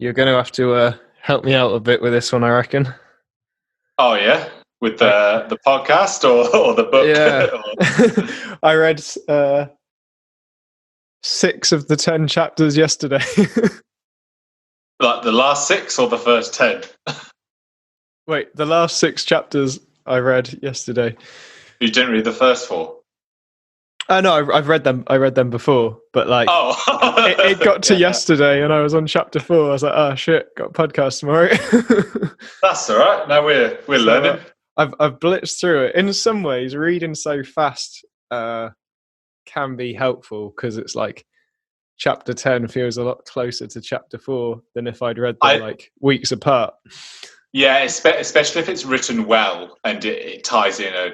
You're going to have to help me out a bit with this one, I reckon. Oh yeah, with the podcast or the book. Yeah, I read 6 of the 10 chapters yesterday. Like the last 6 or the first 10? Wait, the last 6 chapters I read yesterday. You didn't read the first 4? No, I've read them. I read them before, but it got to yesterday, and I was on chapter 4. I was like, "Oh shit, got a podcast tomorrow." That's all right. Now we're learning. I've blitzed through it. In some ways, reading so fast can be helpful because it's like chapter 10 feels a lot closer to chapter 4 than if I'd read them like weeks apart. Yeah, especially if it's written well and it ties in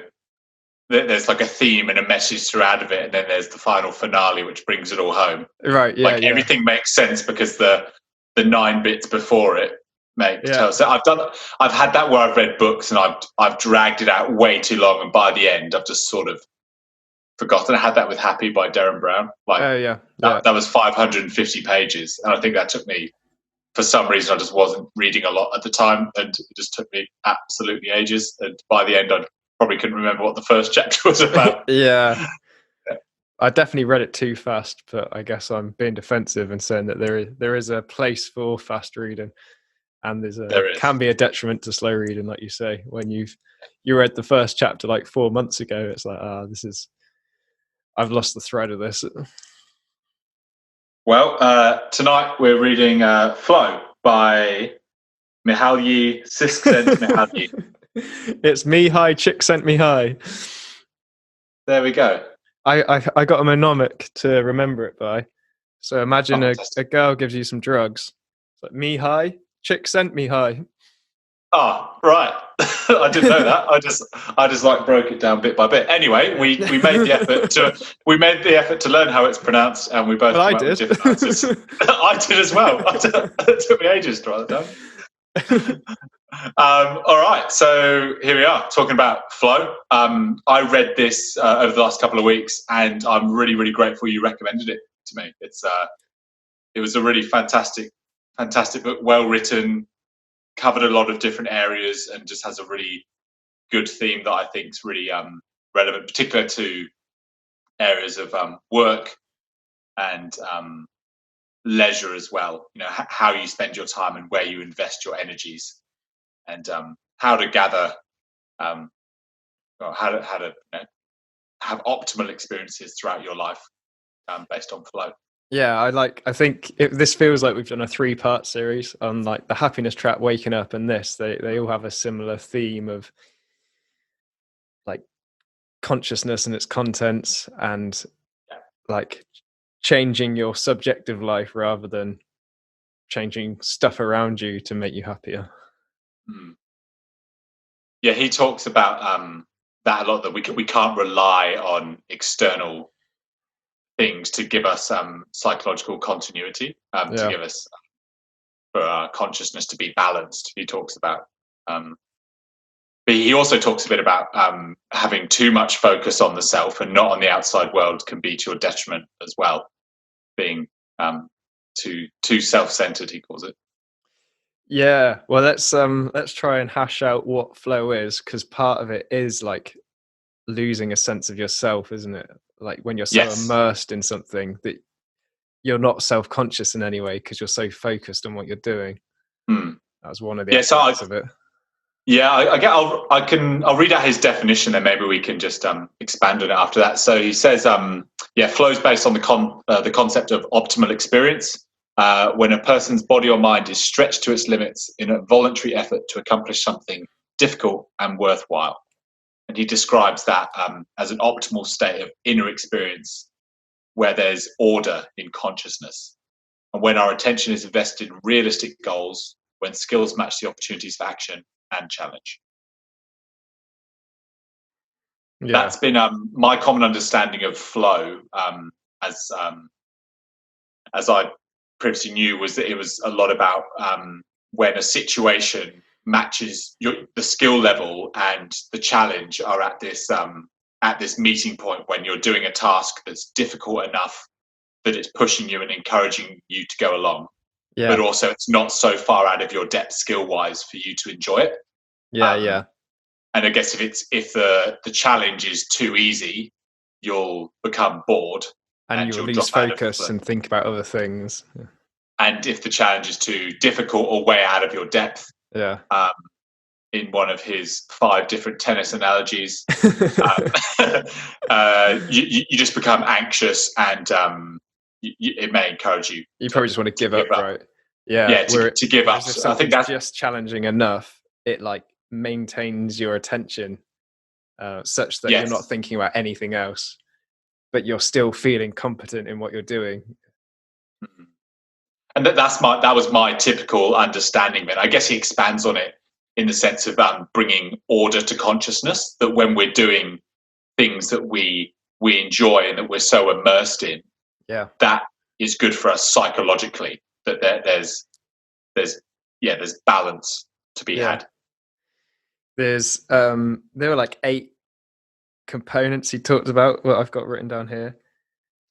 there's like a theme and a message throughout of it, and then there's the final finale which brings it all home. Right, yeah. Everything makes sense because the 9 bits before it make sense. So I've had that where I've read books and I've dragged it out way too long, and by the end I've just sort of forgotten. I had that with Happy by Derren Brown. That was 550 pages, and I think that took me, for some reason, I just wasn't reading a lot at the time, and it just took me absolutely ages. And by the end, I probably couldn't remember what the first chapter was about. Yeah. I definitely read it too fast, but I guess I'm being defensive and saying that there is a place for fast reading, and there can be a detriment to slow reading, like you say. When you read the first chapter like 4 months ago, it's like, I've lost the thread of this. Well, tonight we're reading Flow by Mihaly Csikszentmihalyi. It's Mihaly Csikszentmihalyi. There we go. I got a mnemonic to remember it by. So imagine a girl gives you some drugs. It's like Mihaly Csikszentmihalyi. Oh, right. I didn't know that. I just like broke it down bit by bit. Anyway, we made the effort to learn how it's pronounced, and we both came up with different answers. I did as well. It took me ages to write that down. All right, so here we are talking about Flow. I read this over the last couple of weeks, and I'm really, really grateful you recommended it to me. It was a really fantastic book, well written, covered a lot of different areas, and just has a really good theme that I think is really relevant, particularly to areas of work and leisure as well. You know, how you spend your time and where you invest your energies, and how to gather, how to have optimal experiences throughout your life based on flow. Yeah, I think this feels like we've done a 3-part series on like the happiness trap, waking up, and this. They all have a similar theme of like consciousness and its contents, and like changing your subjective life rather than changing stuff around you to make you happier. Yeah, he talks about that a lot, that we can't rely on external things to give us psychological continuity, to give us for our consciousness to be balanced. He talks about, but he also talks a bit about having too much focus on the self and not on the outside world can be to your detriment as well. Being too self-centered, he calls it. Yeah, well, let's try and hash out what flow is, because part of it is like losing a sense of yourself, isn't it? Like when you're so immersed in something that you're not self-conscious in any way because you're so focused on what you're doing. That was one of the aspects of it. Yeah, I'll read out his definition, and maybe we can just expand on it after that. So he says, flow is based on the concept of optimal experience, when a person's body or mind is stretched to its limits in a voluntary effort to accomplish something difficult and worthwhile. And he describes that as an optimal state of inner experience where there's order in consciousness, and when our attention is invested in realistic goals, when skills match the opportunities for action and challenge. Yeah. That's been my common understanding of flow, as I previously knew, was that it was a lot about when a situation matches the skill level and the challenge are at this meeting point, when you're doing a task that's difficult enough that it's pushing you and encouraging you to go along. but also it's not so far out of your depth skill wise for you to enjoy it. Yeah. And I guess if the challenge is too easy, you'll become bored and you'll lose focus and think about other things. Yeah. And if the challenge is too difficult or way out of your depth, in one of his 5 different tennis analogies, you just become anxious, and it may encourage you. You probably just want to give up, right? Yeah, yeah, to give up. I think that's just challenging enough. It like maintains your attention such that you're not thinking about anything else, but you're still feeling competent in what you're doing. Mm-hmm. And that was my typical understanding of it. I guess he expands on it in the sense of bringing order to consciousness. That when we're doing things that we enjoy and that we're so immersed in, that is good for us psychologically. That there's balance to be had. There's there were like 8 components he talked about. What I've got written down here.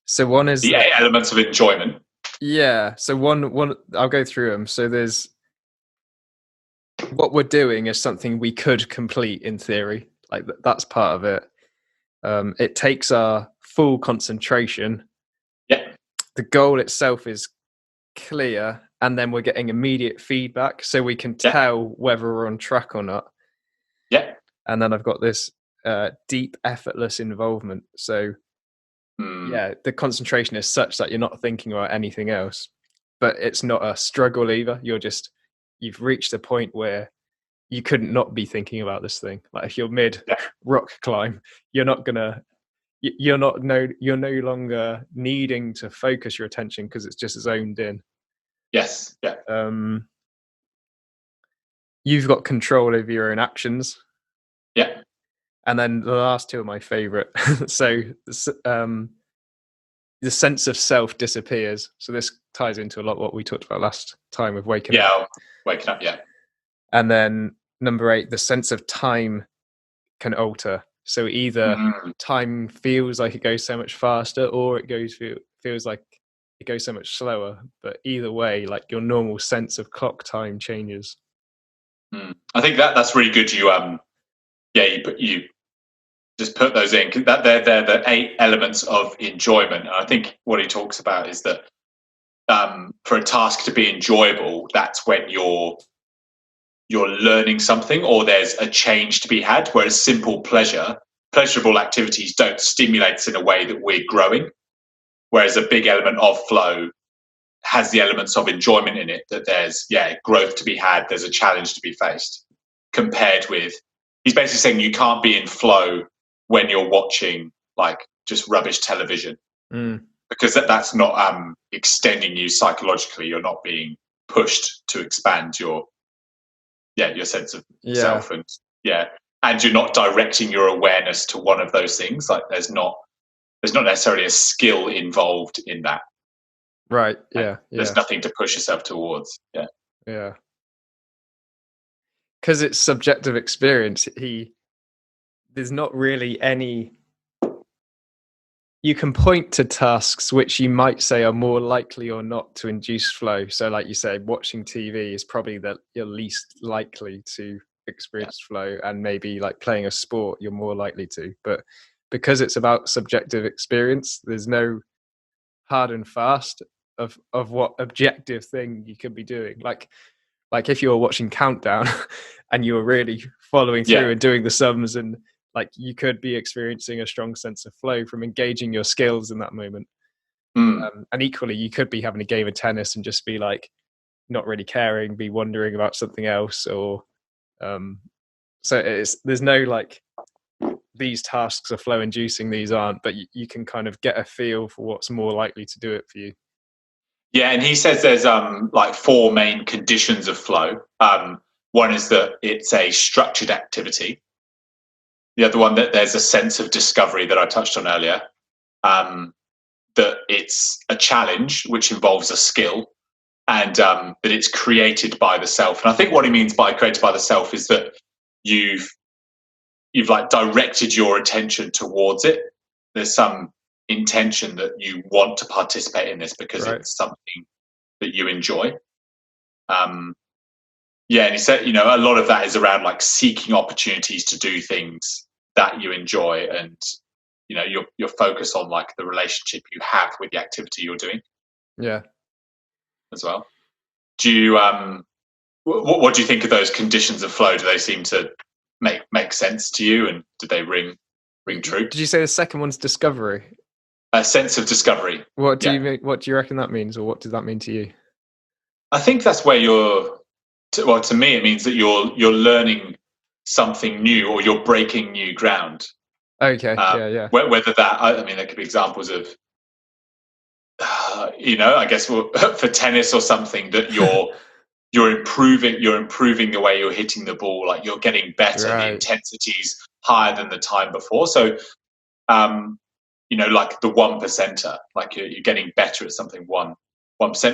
So one is the 8 elements of enjoyment. Yeah. So one I'll go through them. So there's what we're doing is something we could complete in theory. Like that's part of it. It takes our full concentration. Yeah. The goal itself is clear, and then we're getting immediate feedback, so we can tell whether we're on track or not. Yeah. And then I've got this deep, effortless involvement. So the concentration is such that you're not thinking about anything else, but it's not a struggle either. You've reached a point where you couldn't not be thinking about this thing. Like if you're mid rock climb, you're no longer needing to focus your attention because it's just zoned in. Yes. Yeah. You've got control over your own actions. Yeah. And then the last 2 are my favorite. So the sense of self disappears. So this ties into a lot what we talked about last time with waking up. Yeah, waking up, yeah. And then number 8, the sense of time can alter. So either time feels like it goes so much faster, or it feels like it goes so much slower. But either way, like your normal sense of clock time changes. I think that's really good. You just put those in, because they're the 8 elements of enjoyment. And I think what he talks about is that for a task to be enjoyable, that's when you're learning something or there's a change to be had. Whereas pleasurable activities don't stimulate us in a way that we're growing. Whereas a big element of flow has the elements of enjoyment in it, that there's growth to be had, there's a challenge to be faced. Compared with, he's basically saying you can't be in flow when you're watching like just rubbish television, because that's not extending you psychologically. You're not being pushed to expand your sense of self, and you're not directing your awareness to one of those things. Like there's not necessarily a skill involved in that. Right. There's nothing to push yourself towards. Yeah. Because it's subjective experience. There's not really any. You can point to tasks which you might say are more likely or not to induce flow. So, like you say, watching TV is probably that you're least likely to experience flow, and maybe like playing a sport, you're more likely to. But because it's about subjective experience, there's no hard and fast of what objective thing you could be doing. Like if you were watching Countdown and you were really following through and doing the sums, and like you could be experiencing a strong sense of flow from engaging your skills in that moment. And equally, you could be having a game of tennis and just be like not really caring, be wondering about something else, or so there's no like these tasks are flow inducing, these aren't, but you can kind of get a feel for what's more likely to do it for you. Yeah, and he says there's like 4 main conditions of flow. One is that it's a structured activity. The other one, that there's a sense of discovery that I touched on earlier. That it's a challenge which involves a skill, and that it's created by the self. And I think what he means by created by the self is that you've like directed your attention towards it. There's some intention that you want to participate in this because it's something that you enjoy. Yeah, and he said, a lot of that is around like seeking opportunities to do things that you enjoy, and your focus on like the relationship you have with the activity you're doing. Yeah. As well. Do you what do you think of those conditions of flow? Do they seem to make sense to you, and did they ring true? Did you say the second one's discovery? A sense of discovery. What do you reckon that means, or what does that mean to you? I think that's where to me it means that you're learning something new, or you're breaking new ground. Okay. Yeah. Whether that, I mean, there could be examples of, I guess for tennis or something, that you're improving the way you're hitting the ball. Like you're getting better. Right. The intensity's higher than the time before. So, like the 1%er, like you're getting better at something 1%,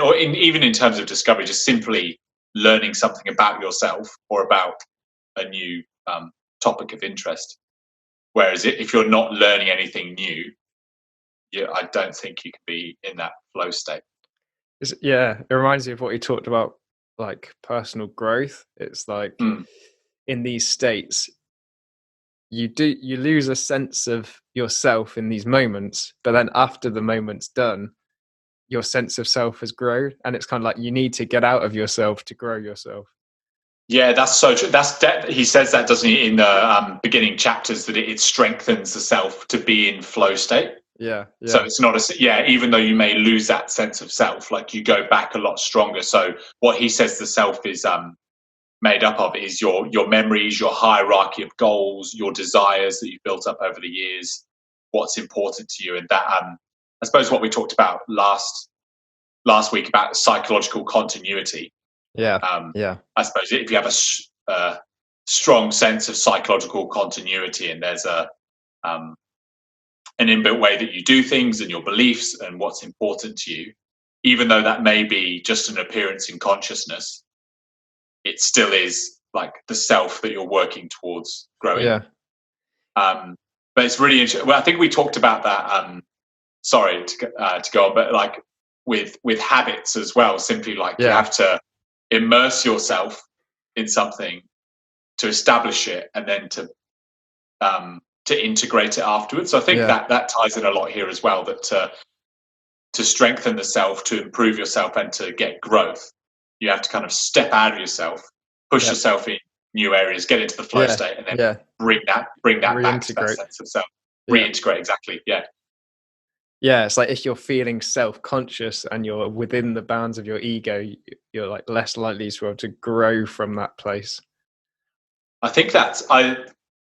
or even in terms of discovery, just simply learning something about yourself or about a new topic of interest. Whereas if you're not learning anything new, I don't think you can be in that flow state. It reminds me of what you talked about, like personal growth. It's like in these states, you lose a sense of yourself in these moments, but then after the moment's done, your sense of self has grown, and it's kind of like you need to get out of yourself to grow yourself. Yeah, that's so true. He says that, doesn't he, in the beginning chapters, that it strengthens the self to be in flow state. Yeah. So it's not even though you may lose that sense of self, like you go back a lot stronger. So what he says the self is made up of is your memories, your hierarchy of goals, your desires that you've built up over the years, what's important to you, and that I suppose what we talked about last week about psychological continuity. Yeah. I suppose if you have a strong sense of psychological continuity, and there's an inbuilt way that you do things and your beliefs and what's important to you, even though that may be just an appearance in consciousness, it still is like the self that you're working towards growing. Yeah. But it's really interesting. Well, I think we talked about that. Sorry to go on, but like with habits as well. Simply like you have to immerse yourself in something to establish it, and then to integrate it afterwards. So I think that ties in a lot here as well. That to strengthen the self, to improve yourself, and to get growth, you have to kind of step out of yourself, push yourself in new areas, get into the flow state, and then bring that back to that sense of self. Reintegrate, exactly. Yeah, it's like if you're feeling self-conscious and you're within the bounds of your ego, you're like less likely to be able to grow from that place. I think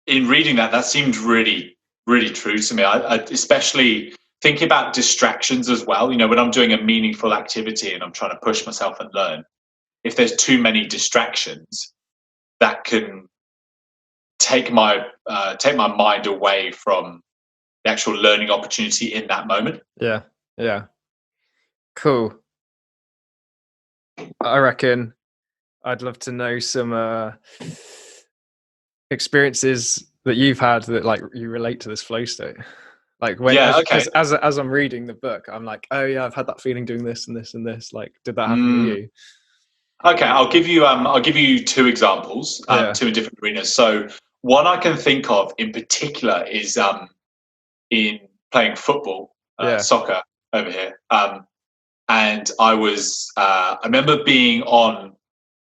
in reading that seemed really, really true to me. I especially thinking about distractions as well. When I'm doing a meaningful activity and I'm trying to push myself and learn, if there's too many distractions, that can take my mind away from the actual learning opportunity in that moment. Yeah. Cool. I reckon I'd love to know some experiences that you've had that like you relate to this flow state. Like when as I'm reading the book, I'm like, oh yeah, I've had that feeling doing this and this and this. Like, did that happen to you? Okay, I'll give you two examples, two in different arenas. So one I can think of in particular is in playing football, soccer over here. And I remember I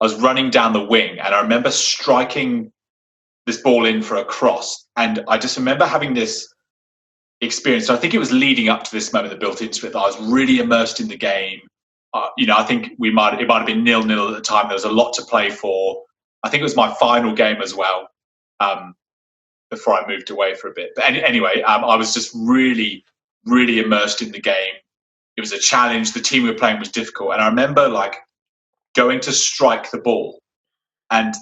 was running down the wing, and I remember striking this ball in for a cross. And I just remember having this experience. So I think it was leading up to this moment that built into it, that I was really immersed in the game. I think it might have been 0-0 at the time. There was a lot to play for. I think it was my final game as well, before I moved away for a bit. But anyway, I was just really, really immersed in the game. It was a challenge. The team we were playing was difficult. And I remember like going to strike the ball and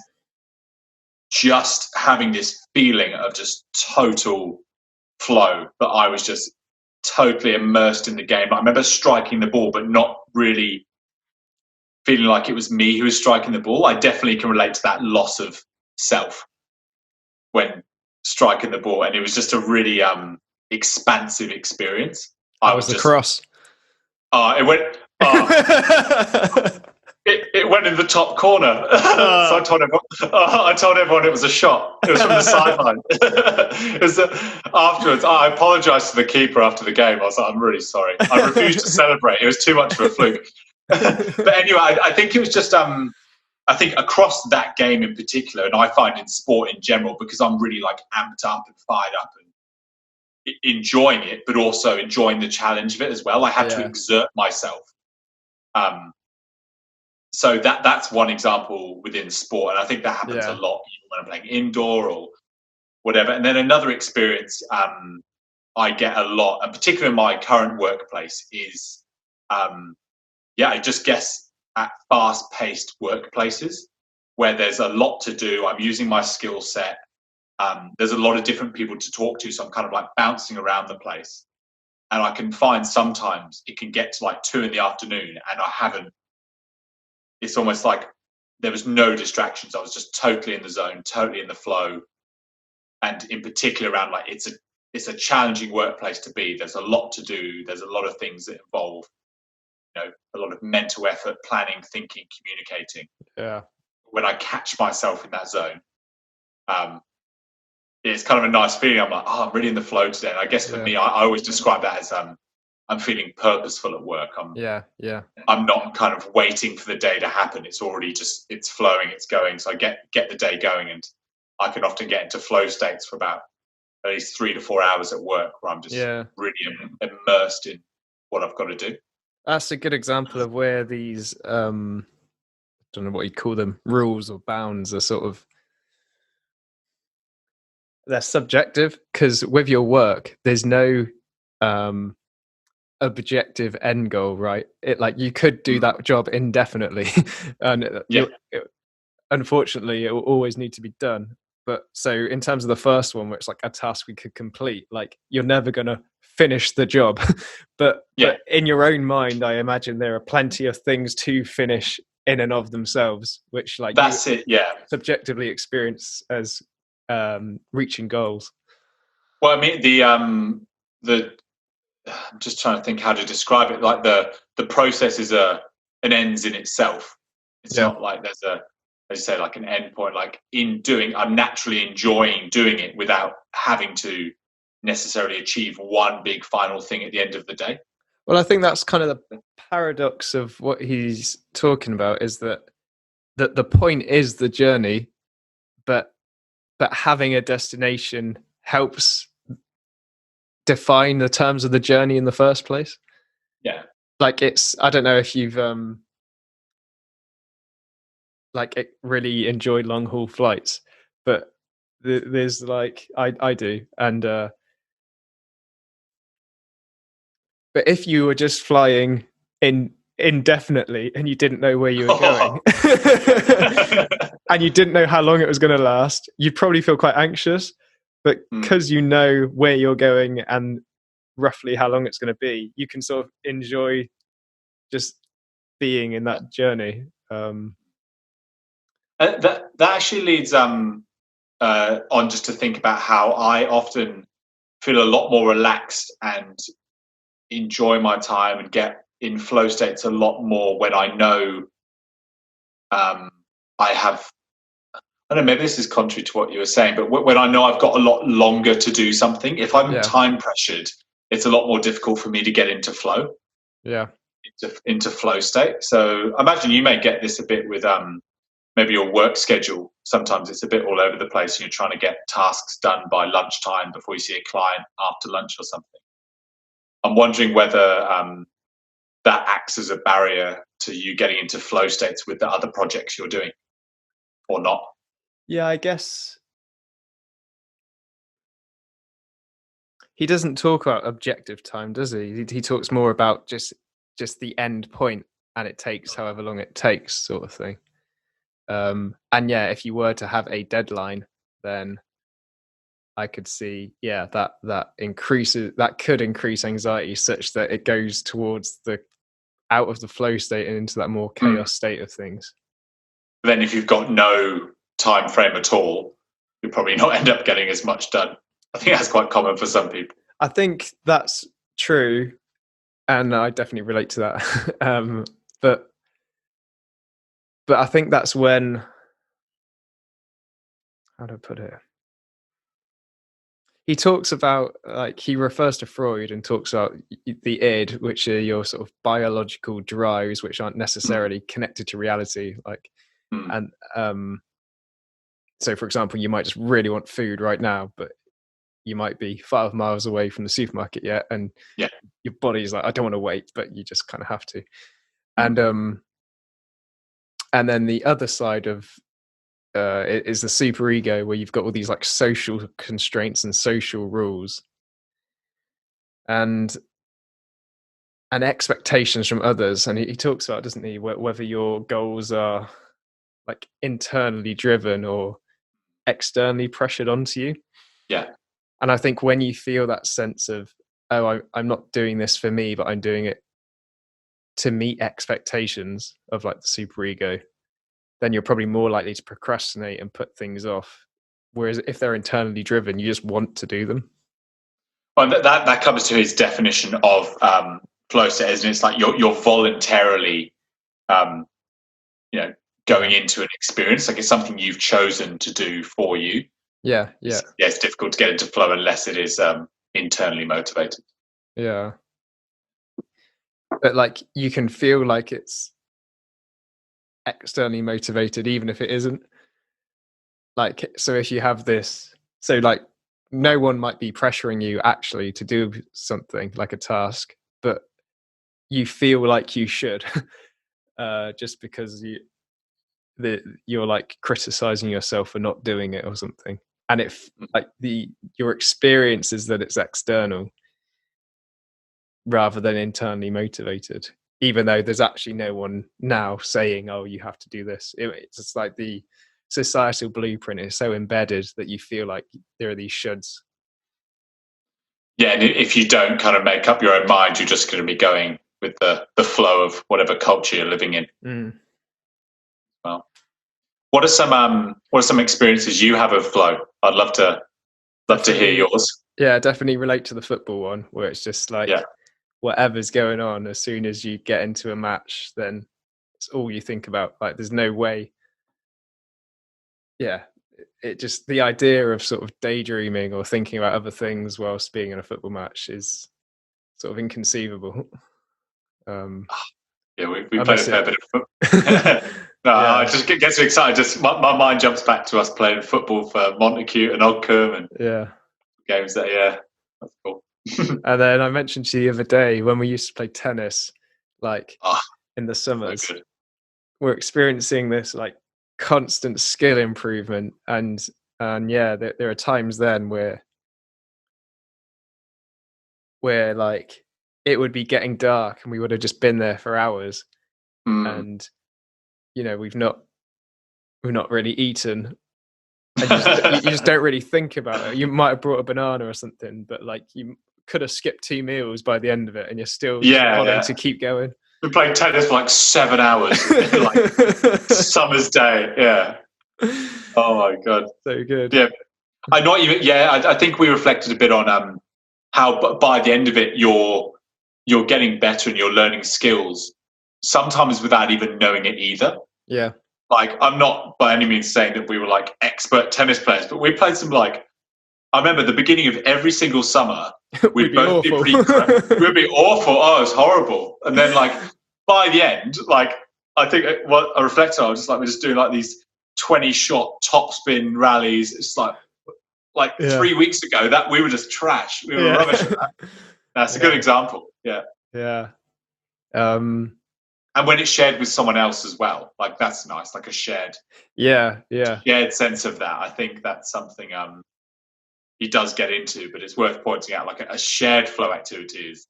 just having this feeling of just total flow, that I was just totally immersed in the game. I remember striking the ball, but not really feeling like it was me who was striking the ball. I definitely can relate to that loss of self when striking the ball, and it was just a really expansive experience. That was the cross. It went. It went in the top corner. So I told everyone it was a shot. It was from the sideline. Afterwards, I apologised to the keeper after the game. I was like, I'm really sorry. I refused to celebrate. It was too much of a fluke. But anyway, I think it was just, I think across that game in particular, and I find in sport in general, because I'm really like amped up and fired up and enjoying it, but also enjoying the challenge of it as well. I had to exert myself. So that's one example within sport, and I think that happens a lot even when I'm playing indoor or whatever. And then another experience I get a lot, and particularly in my current workplace, is I just guess at fast-paced workplaces where there's a lot to do. I'm using my skill set. There's a lot of different people to talk to, so I'm kind of like bouncing around the place. And I can find sometimes it can get to like 2 PM, and I haven't. It's almost like there was no distractions. I was just totally in the zone, totally in the flow. And in particular around like it's a challenging workplace to be. There's a lot to do. There's a lot of things that involve, a lot of mental effort, planning, thinking, communicating. Yeah. When I catch myself in that zone, it's kind of a nice feeling. I'm like, I'm really in the flow today. And I guess for me, I always describe that as I'm feeling purposeful at work. I'm not kind of waiting for the day to happen. It's already it's flowing, it's going. So I get the day going, and I can often get into flow states for about at least 3 to 4 hours at work where I'm just really immersed in what I've got to do. That's a good example of where these, I don't know what you call them, rules or bounds are sort of, they're subjective, because with your work, there's no objective end goal, right? It like you could do that job indefinitely, and unfortunately, it will always need to be done. But so in terms of the first one, which like a task we could complete, like you're never going to finish the job, but in your own mind, I imagine there are plenty of things to finish in and of themselves, which like that's it. Yeah, subjectively experience as reaching goals. Well, I mean the I'm just trying to think how to describe it. Like the process is an ends in itself. It's not like there's as you say, like an end point. Like in doing, I'm naturally enjoying doing it without having to necessarily achieve one big final thing at the end of the day. Well, I think that's kind of the paradox of what he's talking about, is that the point is the journey, but having a destination helps define the terms of the journey in the first place. Yeah. Like I don't know if you've like it really enjoyed long haul flights, but there's like I do, and but if you were just flying indefinitely and you didn't know where you were going and you didn't know how long it was going to last, you'd probably feel quite anxious. But because you know where you're going and roughly how long it's going to be, you can sort of enjoy just being in that journey. That actually leads on just to think about how I often feel a lot more relaxed and enjoy my time and get in flow states a lot more when I know I have, I don't know, maybe this is contrary to what you were saying, but when I know I've got a lot longer to do something, if I'm time pressured, it's a lot more difficult for me to get into flow. Yeah. Into flow state. So I imagine you may get this a bit with maybe your work schedule. Sometimes it's a bit all over the place and you're trying to get tasks done by lunchtime before you see a client after lunch or something. I'm wondering whether that acts as a barrier to you getting into flow states with the other projects you're doing or not. Yeah, I guess he doesn't talk about objective time, does he? He talks more about just the end point, and it takes however long it takes, sort of thing. And if you were to have a deadline, then I could see, that increases, that could increase anxiety such that it goes towards the out of the flow state and into that more chaos state of things. But then if you've got no time frame at all, you'll probably not end up getting as much done. I think that's quite common for some people. I think that's true, and I definitely relate to that. But but I think that's when, how do I put it? He talks about, like, he refers to Freud and talks about the id, which are your sort of biological drives, which aren't necessarily connected to reality. Like, and so, for example, you might just really want food right now, but you might be 5 miles away from the supermarket yet, and your body's like, I don't want to wait, but you just kind of have to. And then the other side of is the super ego, where you've got all these like social constraints and social rules and expectations from others. And he talks about, doesn't he, whether your goals are like internally driven or externally pressured onto you. Yeah. And I think when you feel that sense of, oh, I'm not doing this for me, but I'm doing it to meet expectations of like the superego, then you're probably more likely to procrastinate and put things off. Whereas if they're internally driven, you just want to do them. Well, that comes to his definition of flow state, isn't it? It's like you're voluntarily, going into an experience. Like it's something you've chosen to do for you. Yeah. It's difficult to get into flow unless it is internally motivated. Yeah. But like you can feel like it's externally motivated even if it isn't. Like, so if you have this, so like no one might be pressuring you actually to do something like a task, but you feel like you should just because you're like criticizing yourself for not doing it or something. And if like your experience is that it's external rather than internally motivated, even though there's actually no one now saying, oh, you have to do this. It's just like the societal blueprint is so embedded that you feel like there are these shoulds. Yeah, and if you don't kind of make up your own mind, you're just going to be going with the flow of whatever culture you're living in. Well, what are some experiences you have of flow? I'd love to hear yours. Yeah, definitely relate to the football one, where it's just like whatever's going on, as soon as you get into a match, then it's all you think about. Like there's no way. Yeah, it just, the idea of sort of daydreaming or thinking about other things whilst being in a football match is sort of inconceivable. Yeah, we played a fair bit of football. I just get so excited. Just my mind jumps back to us playing football for Montacute and Oldcombe and games that. That's cool. And then I mentioned to you the other day when we used to play tennis, like in the summers, we're experiencing this like constant skill improvement, and there are times then where like it would be getting dark and we would have just been there for hours, and we've not really eaten, and you just don't really think about it. You might have brought a banana or something, but like you could have skipped 2 meals by the end of it, and you're still wanting to keep going. We played tennis for like 7 hours, like summer's day. Yeah. Oh my god. So good. Yeah. I think we reflected a bit on how by the end of it you're getting better and you're learning skills, sometimes without even knowing it either. Yeah. Like I'm not by any means saying that we were like expert tennis players, but we played some like, I remember the beginning of every single summer we'd both be pretty we'd be awful. Oh, it was horrible. And then like by the end, like I think what I reflect on, I was just like, we're just doing like these 20-shot topspin rallies. It's like 3 weeks ago that we were just trash. We were rubbish at that. That's a good example. Yeah. And when it's shared with someone else as well, like that's nice, like a shared sense of that. I think that's something he does get into, but it's worth pointing out, like a shared flow activity is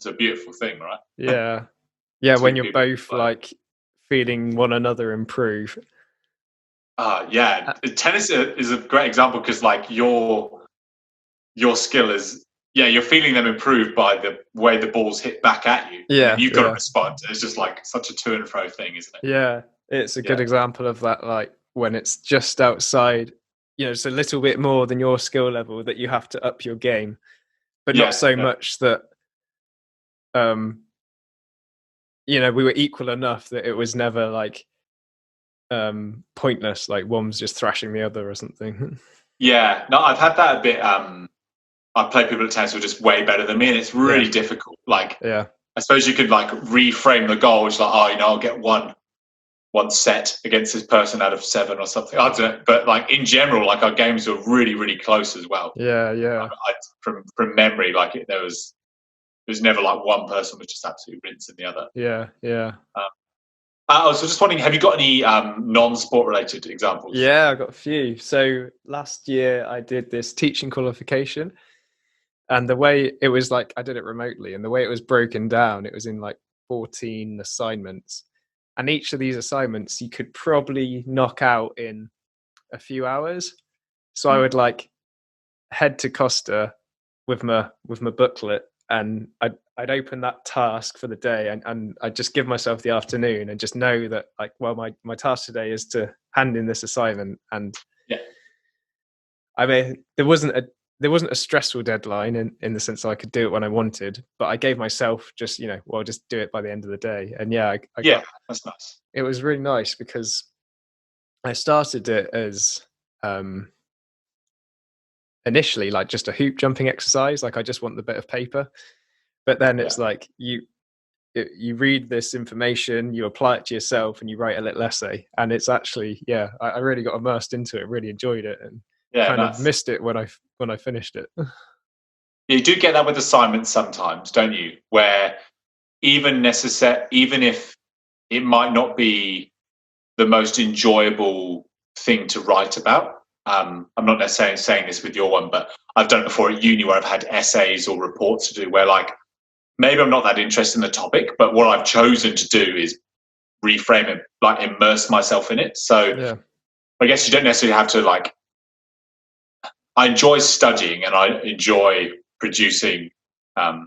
a beautiful thing, right? Yeah, when you're both like feeling one another improve. Tennis is a great example because like your skill is, you're feeling them improve by the way the balls hit back at you. Yeah, and you've got to respond. It's just like such a to and fro thing, isn't it? Yeah, it's a good example of that. Like when it's just outside, it's a little bit more than your skill level that you have to up your game, but not so much that we were equal enough that it was never like pointless, like one's just thrashing the other or something. Yeah, no, I've had that a bit. I've played people at tennis who are just way better than me, and it's really difficult. Like, yeah, I suppose you could like reframe the goal. It's like, oh, I'll get one set against this person out of 7 or something. I don't know, but like in general, like our games were really, really close as well. Yeah. From memory, like there was never like one person was just absolutely rinsing the other. Yeah. I was just wondering, have you got any non-sport related examples? Yeah, I've got a few. So last year I did this teaching qualification, and the way it was, like, I did it remotely, and the way it was broken down, it was in like 14 assignments, and each of these assignments you could probably knock out in a few hours. So I would like head to Costa with my booklet, and I'd open that task for the day, and I'd just give myself the afternoon and just know that, like, well, my task today is to hand in this assignment. And I mean, there wasn't a stressful deadline in the sense that I could do it when I wanted, but I gave myself just, well, just do it by the end of the day. And that's nice. It was really nice because I started it as initially like just a hoop jumping exercise, like I just want the bit of paper, but then it's like you read this information, you apply it to yourself, and you write a little essay, and it's actually I really got immersed into it, really enjoyed it, and kind of missed it when I finished it. You do get that with assignments sometimes, don't you, where even if it might not be the most enjoyable thing to write about. I'm not necessarily saying this with your one, but I've done it before at uni where I've had essays or reports to do where, like, maybe I'm not that interested in the topic, but what I've chosen to do is reframe it, like immerse myself in it. So I guess you don't necessarily have to, like, I enjoy studying and I enjoy producing a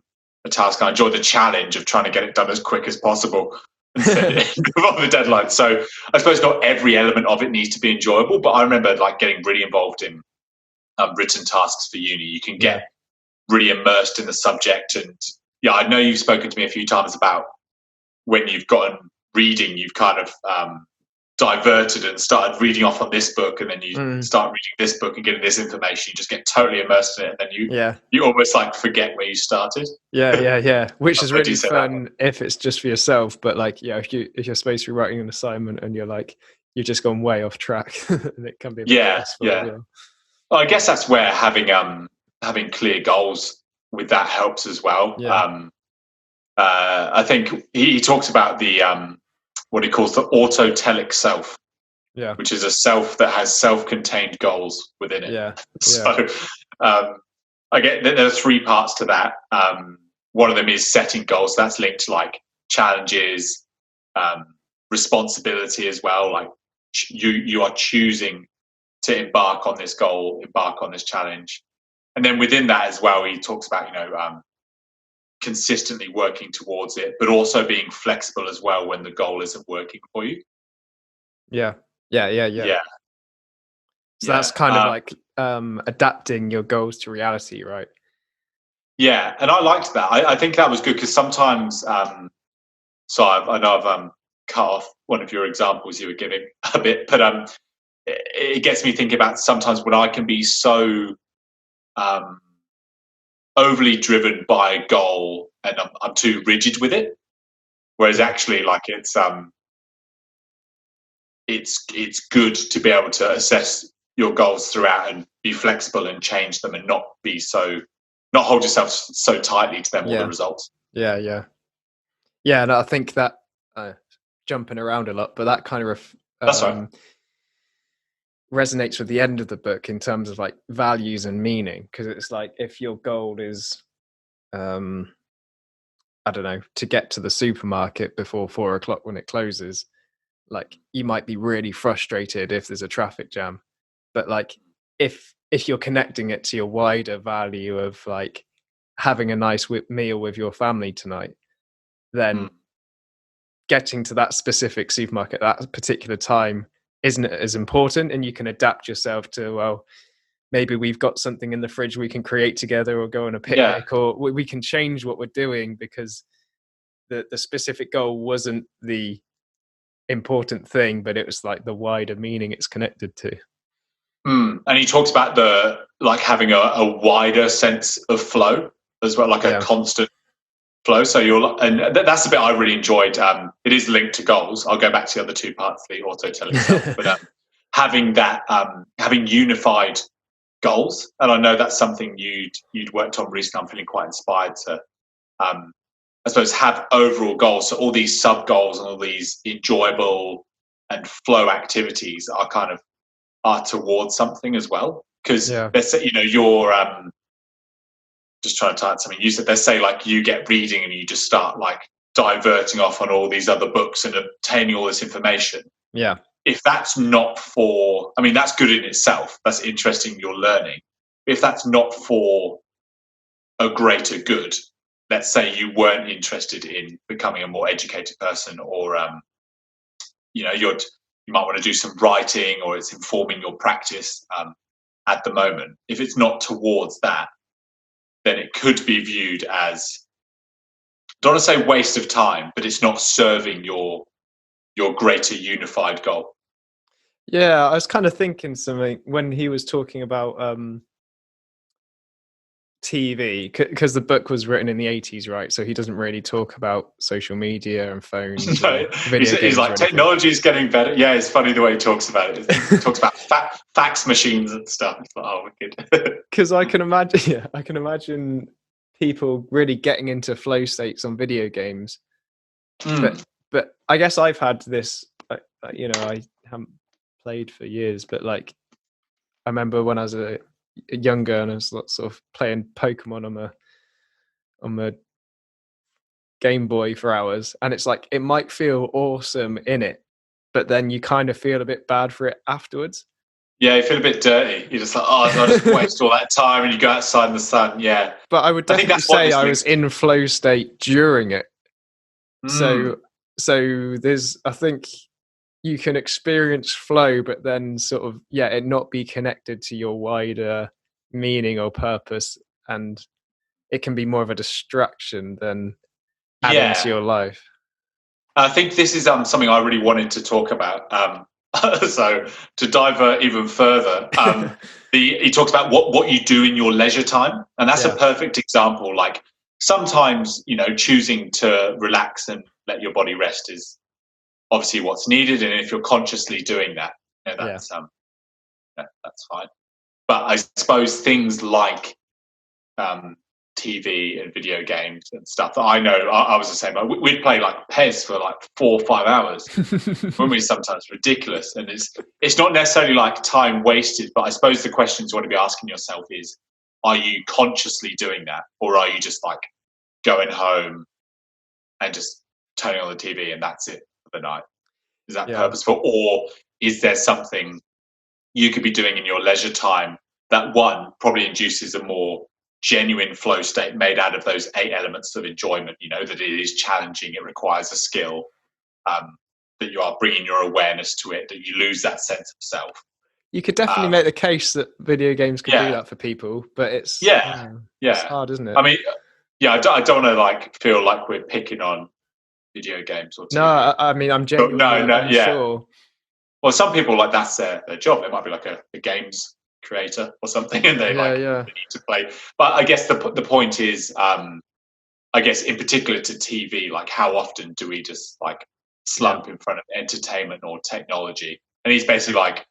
task. I enjoy the challenge of trying to get it done as quick as possible before the deadline. So I suppose not every element of it needs to be enjoyable, but I remember like getting really involved in written tasks for uni. You can get really immersed in the subject, and I know you've spoken to me a few times about when you've gotten reading, you've kind of diverted and started reading off on this book, and then you start reading this book and getting this information. You just get totally immersed in it, and then you almost like forget where you started. Which is really fun if it's just for yourself, but like if you're supposed to be writing an assignment and you've just gone way off track, and it can be a bit stressful. Well, I guess that's where having clear goals with that helps as well. I think he talks about the what he calls the autotelic self, which is a self that has self-contained goals within it. So I get there are 3 parts to that. One of them is setting goals. That's linked to like challenges, responsibility as well. Like you are choosing to embark on this goal, embark on this challenge. And then within that as well, he talks about, consistently working towards it, but also being flexible as well when the goal isn't working for you. Yeah. So that's kind of like adapting your goals to reality, right? Yeah, and I liked that. I think that was good because sometimes, so I know I've cut off one of your examples you were giving a bit, but it gets me thinking about sometimes when I can be so overly driven by a goal and I'm too rigid with it, whereas actually, like, it's good to be able to assess your goals throughout and be flexible and change them and not hold yourself so tightly to them or the results. And I think that jumping around a lot, but that kind of that's right. Resonates with the end of the book in terms of like values and meaning, because it's like if your goal is I don't know, to get to the supermarket before 4 o'clock when it closes, like you might be really frustrated if there's a traffic jam, but like if you're connecting it to your wider value of like having a nice meal with your family tonight, then getting to that specific supermarket at that particular time isn't as important, and you can adapt yourself to, well, maybe we've got something in the fridge we can create together or go on a picnic, or we can change what we're doing because the specific goal wasn't the important thing, but it was like the wider meaning it's connected to. And he talks about the like having a wider sense of flow as well, like a constant flow. So and that's the bit I really enjoyed. It is linked to goals. I'll go back to the other two parts, the autotelic self, but having that, having unified goals, and I know that's something you'd worked on recently. I'm feeling quite inspired to, I suppose, have overall goals. So all these sub goals and all these enjoyable and flow activities are towards something as well. Because let's say, you're just trying to type something. You said, let's say like you get reading and you just start like diverting off on all these other books and obtaining all this information. Yeah. If that's not for, I mean, that's good in itself. That's interesting, you're learning. If that's not for a greater good, let's say you weren't interested in becoming a more educated person, or you might want to do some writing, or it's informing your practice at the moment. If it's not towards that, then it could be viewed as, I don't want to say waste of time, but it's not serving your greater unified goal. Yeah, I was kind of thinking something when he was talking about TV, because the book was written in the 80s, right? So he doesn't really talk about social media and phones. No, and video games. He's like, technology is getting better. Yeah, it's funny the way he talks about it. He talks about fax machines and stuff. It's like, oh, wicked. Because I can imagine people really getting into flow states on video games. But I guess I've had this, I haven't played for years, but like I remember when I was younger and I was sort of playing Pokemon on my Game Boy for hours, and it's like it might feel awesome in it, but then you kind of feel a bit bad for it afterwards. Yeah, you feel a bit dirty. You're just like, oh, I just waste all that time, and you go outside in the sun. Yeah, but I would definitely say I was in flow state during it. So there's, I think you can experience flow, but then sort of, it not be connected to your wider meaning or purpose, and it can be more of a distraction than adding to your life. I think this is something I really wanted to talk about. So to divert even further, he talks about what you do in your leisure time, and that's a perfect example. Like sometimes, choosing to relax and let your body rest is obviously what's needed, and if you're consciously doing that, that's fine. But I suppose things like TV and video games and stuff that I know, I was the same. We'd play like PES for like 4 or 5 hours when we sometimes ridiculous, and it's not necessarily like time wasted, but I suppose the questions you want to be asking yourself is, are you consciously doing that, or are you just like going home and just turning on the TV and that's it for the night? Is that purposeful, or is there something you could be doing in your leisure time that one probably induces a more genuine flow state made out of those 8 elements of enjoyment, that it is challenging, it requires a skill, that you are bringing your awareness to it, that you lose that sense of self. You could definitely make the case that video games could do that for people, but it's it's hard, isn't it? I mean, I don't want to like feel like we're picking on video games or TV. No, I mean, I'm genuinely sure. Well, some people, like, that's their job. They might be like a games creator or something, and they they need to play. But I guess the point is, I guess in particular to TV, like how often do we just like slump in front of entertainment or technology? And he's basically like,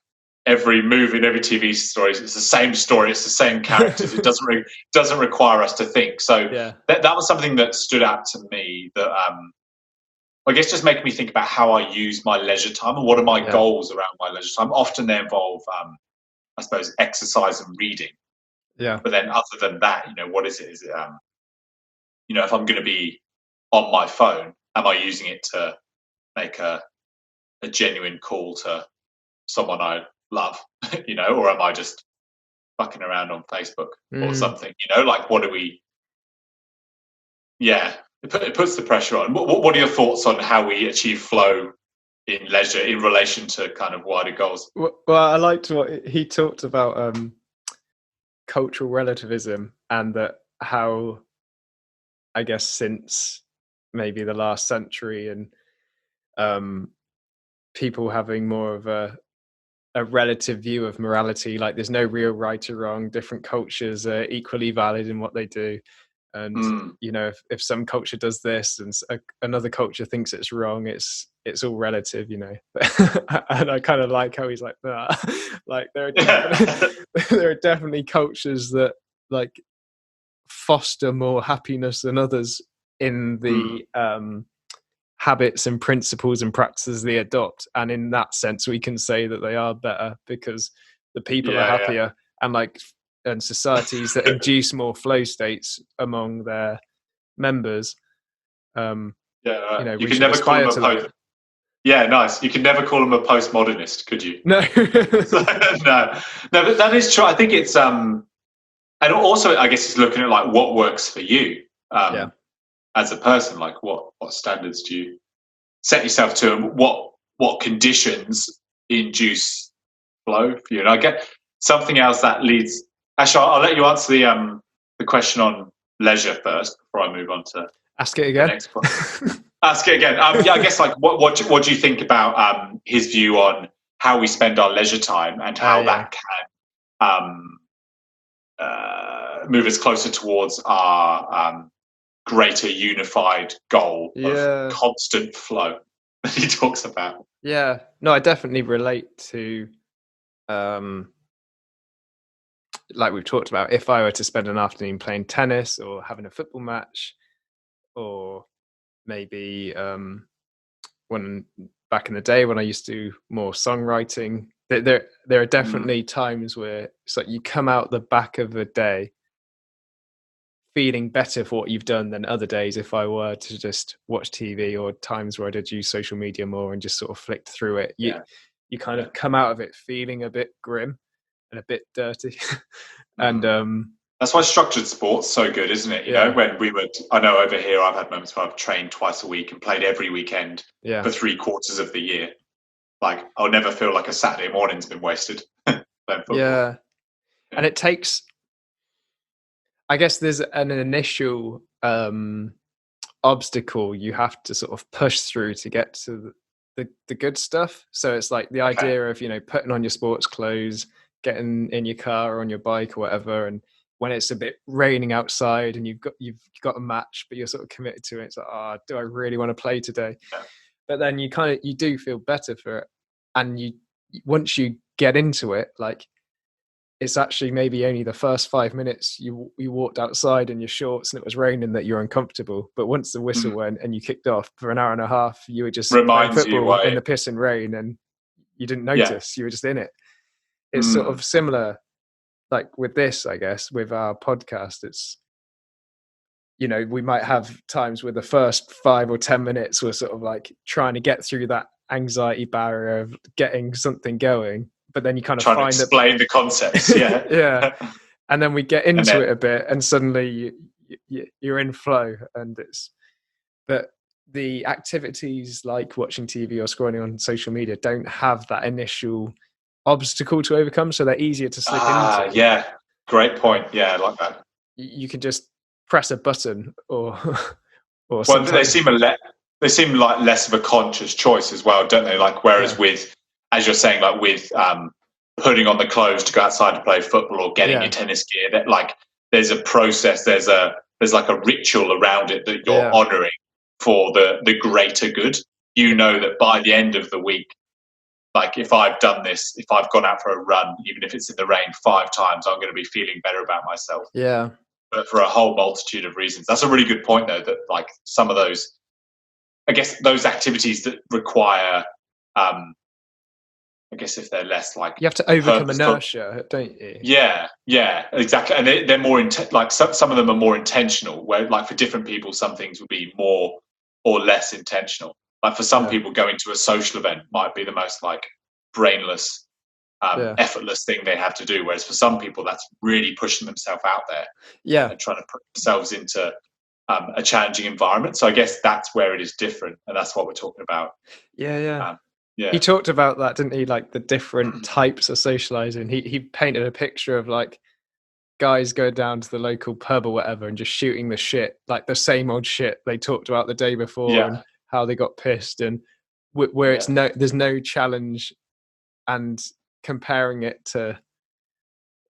every movie and every TV story, it's the same story, it's the same characters. It doesn't require us to think. So that was something that stood out to me, that I guess just making me think about how I use my leisure time and what are my goals around my leisure time. Often they involve, I suppose, exercise and reading. Yeah. But then other than that, what is it? Is it, if I'm going to be on my phone, am I using it to make a genuine call to someone I love, or am I just fucking around on Facebook or something? Like, what do we? Yeah, it puts the pressure on. What are your thoughts on how we achieve flow in leisure in relation to kind of wider goals? Well, I liked what he talked about, cultural relativism, and that how, I guess, since maybe the last century and people having more of a relative view of morality. Like there's no real right or wrong. Different cultures are equally valid in what they do. And you know, if some culture does this and another culture thinks it's wrong, it's all relative, you know. And I kind of like how he's like that. Like there are definitely cultures that like foster more happiness than others in the habits and principles and practices they adopt, and in that sense we can say that they are better because the people are happier, and societies that induce more flow states among their members, you know, you we can should never call aspire them to that. Yeah, nice. You can never call them a postmodernist, could you? No. No, but that is true. I think it's and also I guess it's looking at like what works for you as a person. Like what standards do you set yourself to, and what conditions induce flow for you? And I get something else that leads. Actually, I'll let you answer the question on leisure first before I move on to ask it again. The next one. Ask it again. I guess like what do you think about his view on how we spend our leisure time and how that can move us closer towards our greater unified goal of constant flow that he talks about? Yeah, no, I definitely relate to like we've talked about, if I were to spend an afternoon playing tennis or having a football match, or maybe when back in the day when I used to do more songwriting, there are definitely times where it's like you come out the back of the day feeling better for what you've done than other days if I were to just watch TV, or times where I did use social media more and just sort of flicked through it. You kind of come out of it feeling a bit grim and a bit dirty. And that's why structured sport's so good, isn't it? You know, when I know over here I've had moments where I've trained twice a week and played every weekend for 3/4 of the year. Like I'll never feel like a Saturday morning's been wasted playing football. Yeah. And it takes, I guess there's an initial obstacle you have to sort of push through to get to the good stuff. So it's like the idea of, you know, putting on your sports clothes, getting in your car or on your bike or whatever, and when it's a bit raining outside and you've got a match but you're sort of committed to it, it's like, do I really want to play today? But then you do feel better for it, and once you get into it, like it's actually maybe only the first 5 minutes you walked outside in your shorts and it was raining that you're uncomfortable, but once the whistle went and you kicked off for an hour and a half, you were just playing football in the piss and rain and you didn't notice. You were just in it. It's sort of similar like with this, I guess, with our podcast. It's, you know, we might have times where the first 5 or 10 minutes we're sort of like trying to get through that anxiety barrier of getting something going, but then you kind of find to explain the concepts. And then we get into it a bit and suddenly you're in flow. And but the activities like watching TV or scrolling on social media don't have that initial obstacle to overcome, so they're easier to slip into. Great point. I like that. You can just press a button or they seem like less of a conscious choice as well, don't they? Like whereas with, as you're saying, like with putting on the clothes to go outside to play football or getting your tennis gear, that like there's a process, there's like a ritual around it that you're honoring for the greater good. You know that by the end of the week, like if I've done this, if I've gone out for a run, even if it's in the rain 5 times, I'm going to be feeling better about myself. But for a whole multitude of reasons. That's a really good point though, that like some of those, I guess those activities that require I guess if they're less like, you have to overcome inertia, don't you? Yeah, exactly. And they're more like some of them are more intentional, where like for different people some things would be more or less intentional. Like for some people, going to a social event might be the most like brainless effortless thing they have to do, whereas for some people that's really pushing themselves out there and trying to put themselves into a challenging environment. So I guess that's where it is different, and that's what we're talking about. He talked about that, didn't he? Like the different types of socializing. He painted a picture of like guys go down to the local pub or whatever and just shooting the shit, like the same old shit they talked about the day before and how they got pissed, and where it's there's no challenge, and comparing it to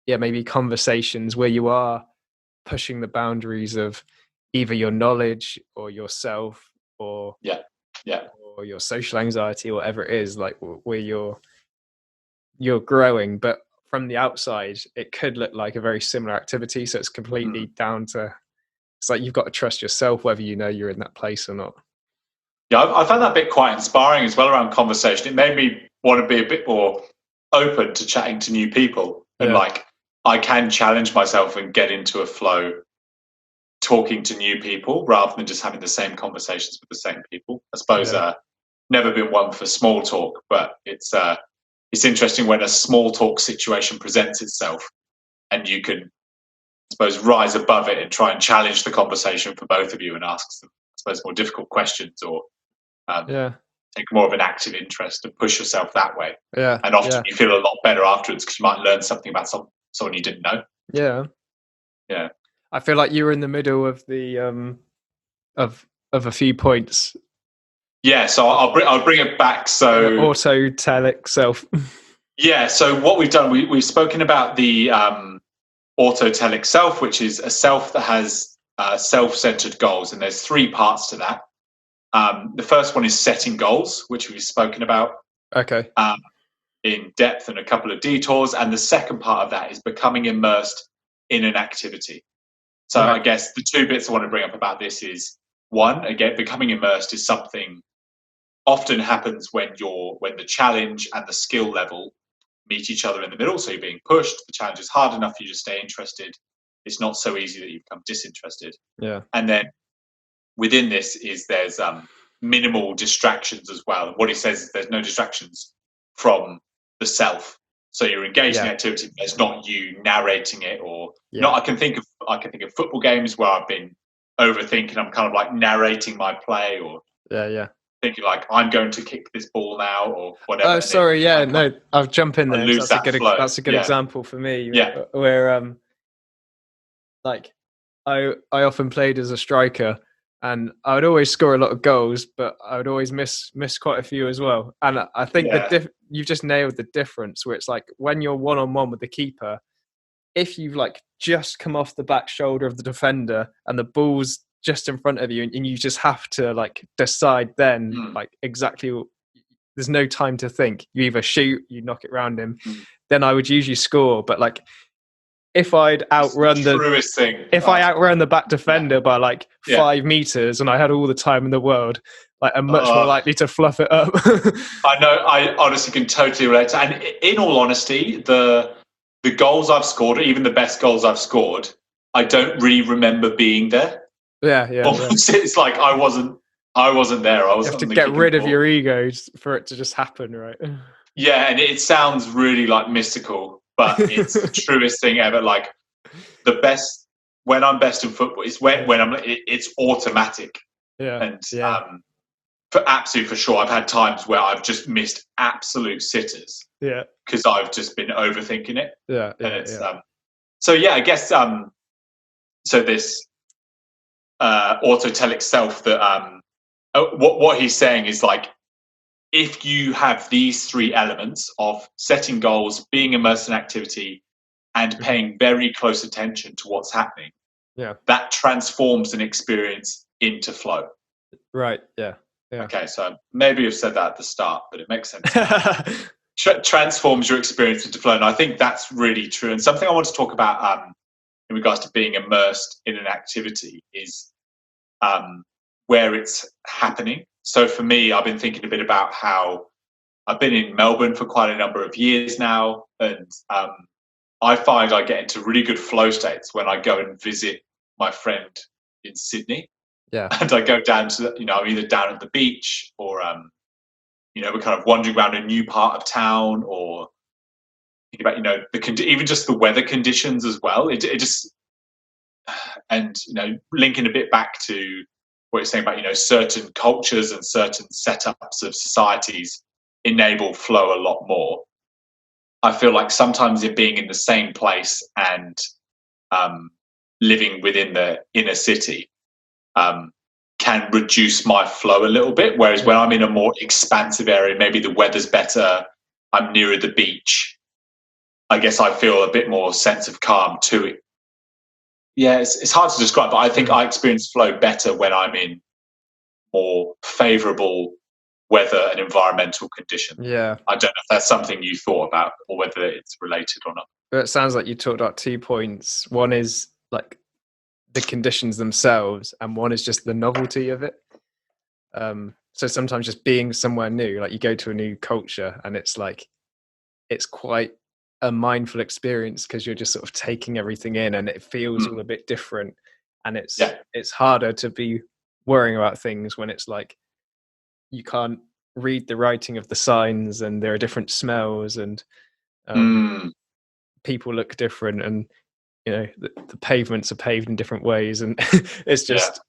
maybe conversations where you are pushing the boundaries of either your knowledge or yourself or or your social anxiety or whatever it is, like where you're growing, but from the outside it could look like a very similar activity, so it's completely down to, it's like you've got to trust yourself whether you know you're in that place or not. I found that bit quite inspiring as well around conversation. It made me want to be a bit more open to chatting to new people, and like I can challenge myself and get into a flow talking to new people rather than just having the same conversations with the same people. I suppose never been one for small talk, but it's interesting when a small talk situation presents itself and you can, I suppose, rise above it and try and challenge the conversation for both of you and ask some, I suppose, more difficult questions, or take more of an active interest and push yourself that way. And often you feel a lot better afterwards because you might learn something about someone you didn't know. Yeah. I feel like you were in the middle of the of a few points. Yeah, so I'll bring it back. So autotelic self. Yeah, so what we've done, we've spoken about the autotelic self, which is a self that has self-centered goals, and there's three parts to that. The first one is setting goals, which we've spoken about in depth and a couple of detours, and the second part of that is becoming immersed in an activity. So I guess the two bits I want to bring up about this is, one, again, becoming immersed is something often happens when the challenge and the skill level meet each other in the middle. So you're being pushed, the challenge is hard enough for you to stay interested. It's not so easy that you become disinterested. And then within this there's minimal distractions as well. And what he says is there's no distractions from the self. So you're engaged in the activity, but it's not you narrating it or not. I can think of football games where I've been overthinking. I'm kind of like narrating my play, or thinking like I'm going to kick this ball now or whatever. Oh, sorry, no, I'll jump in there. That's a good example for me. Where like I often played as a striker, and I would always score a lot of goals, but I would always miss quite a few as well. And I think you've just nailed the difference, where it's like when you're one-on-one with the keeper, if you've like just come off the back shoulder of the defender and the ball's just in front of you, and you just have to like decide then like exactly, there's no time to think. You either shoot, you knock it around him, then I would usually score. But like if I'd outrun I outrun the back defender by like 5 meters and I had all the time in the world, like I'm much more likely to fluff it up. I know, I honestly can totally relate to, and in all honesty, the goals I've scored, or even the best goals I've scored, I don't really remember being there. It's like I wasn't there. I was. You have to get rid of your egos for it to just happen, right? Yeah, and it sounds really like mystical, but it's the truest thing ever. Like when I'm best in football, it's when it's automatic. And for sure, I've had times where I've just missed absolute sitters. Because I've just been overthinking it. So I guess so this autotelic self that what he's saying is like, if you have these three elements of setting goals, being immersed in activity, and paying very close attention to what's happening, that transforms an experience into flow. Okay, so maybe you've said that at the start, but it makes sense. Transforms your experience into flow, and I think that's really true. And something I want to talk about in regards to being immersed in an activity is where it's happening. So for me, I've been thinking a bit about how I've been in Melbourne for quite a number of years now, and I find I get into really good flow states when I go and visit my friend in Sydney. And I go down to, I'm either down at the beach or, we're kind of wandering around a new part of town, or think about, even just the weather conditions as well. It just, and, linking a bit back to what you're saying about, certain cultures and certain setups of societies enable flow a lot more. I feel like sometimes in being in the same place and living within the inner city can can reduce my flow a little bit. Whereas when I'm in a more expansive area, maybe the weather's better, I'm nearer the beach, I guess I feel a bit more sense of calm to it. Yeah, it's hard to describe, but I think I experience flow better when I'm in more favourable weather and environmental conditions. Yeah. I don't know if that's something you thought about or whether it's related or not. But it sounds like you talked about 2 points. One is like the conditions themselves, and one is just the novelty of it. So sometimes just being somewhere new, like you go to a new culture and it's like, it's quite a mindful experience because you're just sort of taking everything in and it feels all a bit different. And it's harder to be worrying about things when it's like you can't read the writing of the signs and there are different smells and people look different, and you know the pavements are paved in different ways, and it's just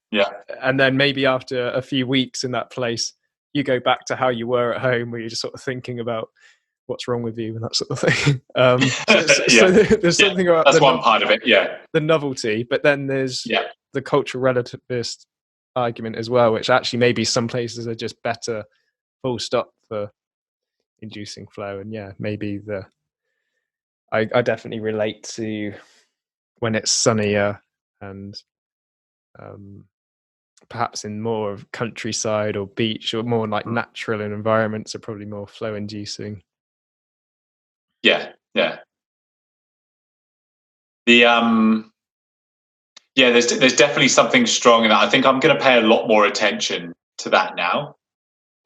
and then maybe after a few weeks in that place you go back to how you were at home, where you're just sort of thinking about what's wrong with you and that sort of thing. So there's something about that's one part of it, the novelty, but then there's the cultural relativist argument as well, which actually maybe some places are just better full stop for inducing flow. And maybe I definitely relate to when it's sunnier and perhaps in more of countryside or beach or more like natural environments are probably more flow inducing. There's definitely something strong in that. I think I'm going to pay a lot more attention to that now,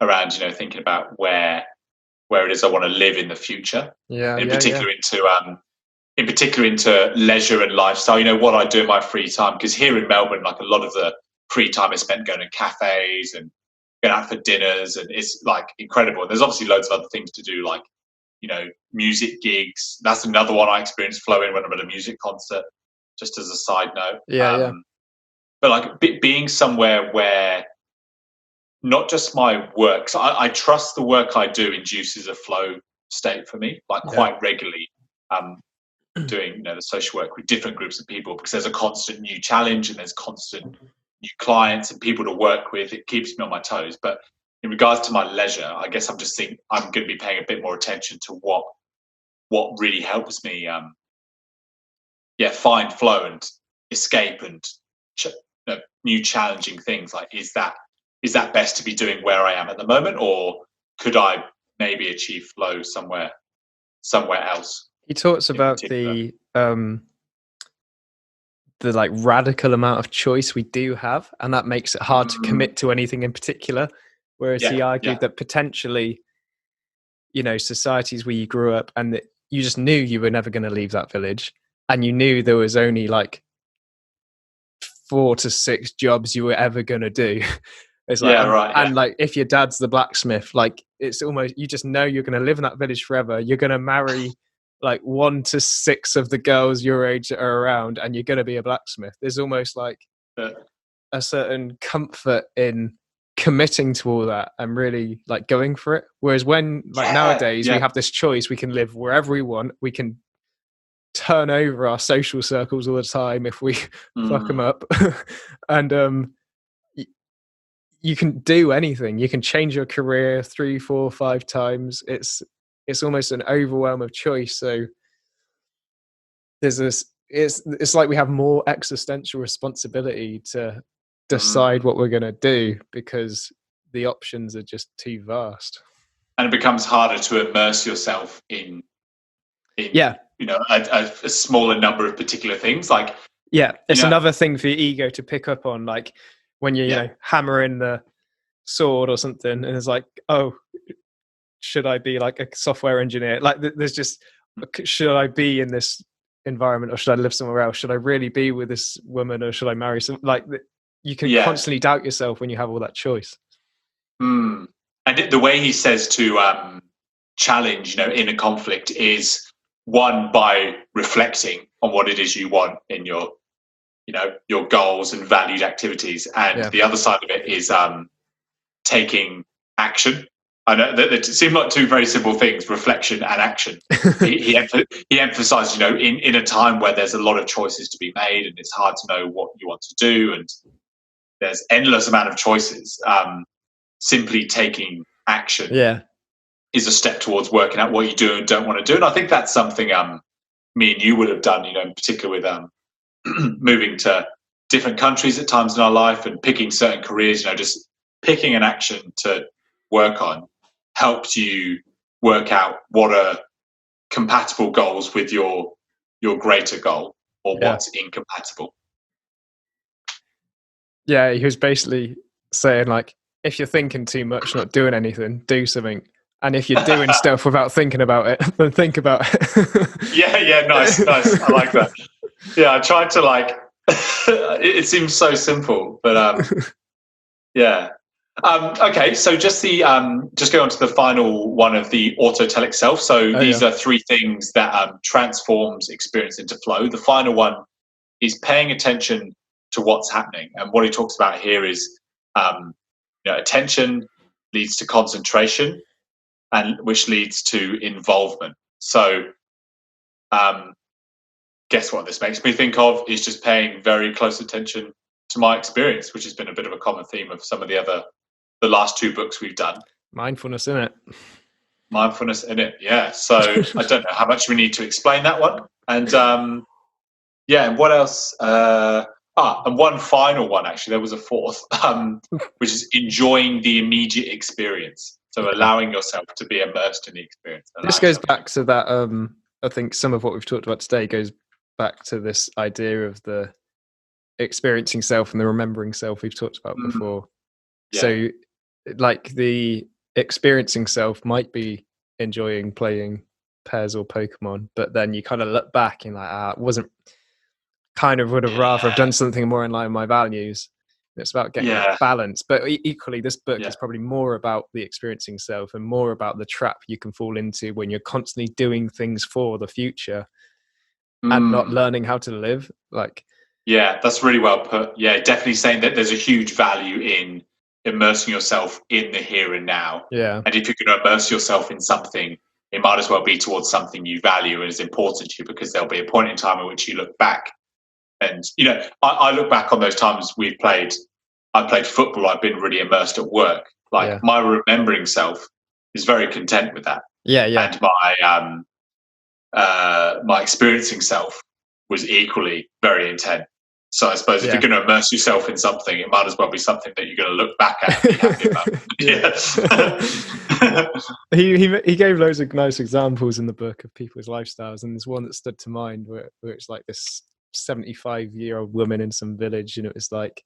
around thinking about where it is I want to live in the future. In particular into leisure and lifestyle. What I do in my free time, because here in Melbourne, like a lot of the free time is spent going to cafes and going out for dinners, and it's like incredible. There's obviously loads of other things to do, like music gigs. That's another one I experience flow in when I'm at a music concert. Just as a side note, but like being somewhere where not just my work. So I trust the work I do induces a flow state for me, like quite regularly. Doing the social work with different groups of people, because there's a constant new challenge and there's constant new clients and people to work with. It keeps me on my toes. But in regards to my leisure, I guess I'm just thinking I'm going to be paying a bit more attention to what really helps me find flow and escape and new challenging things. Like, is that best to be doing where I am at the moment, or could I maybe achieve flow somewhere else? He talks about the like radical amount of choice we do have, and that makes it hard to commit to anything in particular. Whereas he argued that potentially, societies where you grew up and that you just knew you were never going to leave that village, and you knew there was only like 4 to 6 jobs you were ever going to do. It's like, and like if your dad's the blacksmith, like it's almost, you just know you're going to live in that village forever. You're going to marry like 1 to 6 of the girls your age that are around, and you're going to be a blacksmith. There's almost like a certain comfort in committing to all that and really like going for it. Whereas when like nowadays we have this choice, we can live wherever we want. We can turn over our social circles all the time if we fuck them up. And you can do anything. You can change your career 3, 4, 5 times. It's almost an overwhelm of choice. So there's this, it's like we have more existential responsibility to decide what we're going to do, because the options are just too vast. And it becomes harder to immerse yourself in a smaller number of particular things. Like, it's another thing for your ego to pick up on, like when you hammering the sword or something, and it's like, oh, should I be like a software engineer? Like there's just, should I be in this environment, or should I live somewhere else? Should I really be with this woman, or should I marry some, like you can constantly doubt yourself when you have all that choice. And the way he says to challenge inner conflict is, one, by reflecting on what it is you want in your your goals and valued activities, and the other side of it is taking action. I know that it seem like 2 very simple things: reflection and action. he emphasised, in a time where there's a lot of choices to be made and it's hard to know what you want to do, and there's endless amount of choices. Simply taking action is a step towards working out what you do and don't want to do. And I think that's something me and you would have done, in particular with moving to different countries at times in our life and picking certain careers, just picking an action to work on helped you work out what are compatible goals with your greater goal, or what's incompatible. Yeah, he was basically saying, like, if you're thinking too much, not doing anything, do something. And if you're doing stuff without thinking about it, then think about it. Yeah, nice. I like that. Yeah, I tried to it seems so simple, but yeah. Okay, so just go on to the final one of the autotelic self. So these are three things that transforms experience into flow. The final one is paying attention to what's happening, and what he talks about here is attention leads to concentration, and which leads to involvement. So guess what this makes me think of is just paying very close attention to my experience, which has been a bit of a common theme of some of the last two books we've done. Mindfulness in it. Mindfulness in it, yeah. So I don't know how much we need to explain that one. And and what else? And one final one, actually. There was a fourth, which is enjoying the immediate experience. So allowing yourself to be immersed in the experience. This goes back to that, I think some of what we've talked about today goes back to this idea of the experiencing self and the remembering self we've talked about before. Yeah. So like the experiencing self might be enjoying playing pairs or Pokemon, but then you kind of look back and like, would have rather have done something more in line with my values. It's about getting a balance, but equally this book is probably more about the experiencing self and more about the trap you can fall into when you're constantly doing things for the future and not learning how to live. That's really well put. Yeah, definitely saying that there's a huge value in immersing yourself in the here and now. Yeah. And if you're going to immerse yourself in something, it might as well be towards something you value and is important to you, because there'll be a point in time in which you look back. And, I look back on those times I played football, I've been really immersed at work. My remembering self is very content with that. Yeah. And my experiencing self was equally very intent. So I suppose if you're going to immerse yourself in something, it might as well be something that you're going to look back at and be happy about. He gave loads of nice examples in the book of people's lifestyles, and there's one that stood to mind where it's like this 75-year-old woman in some village, and it was like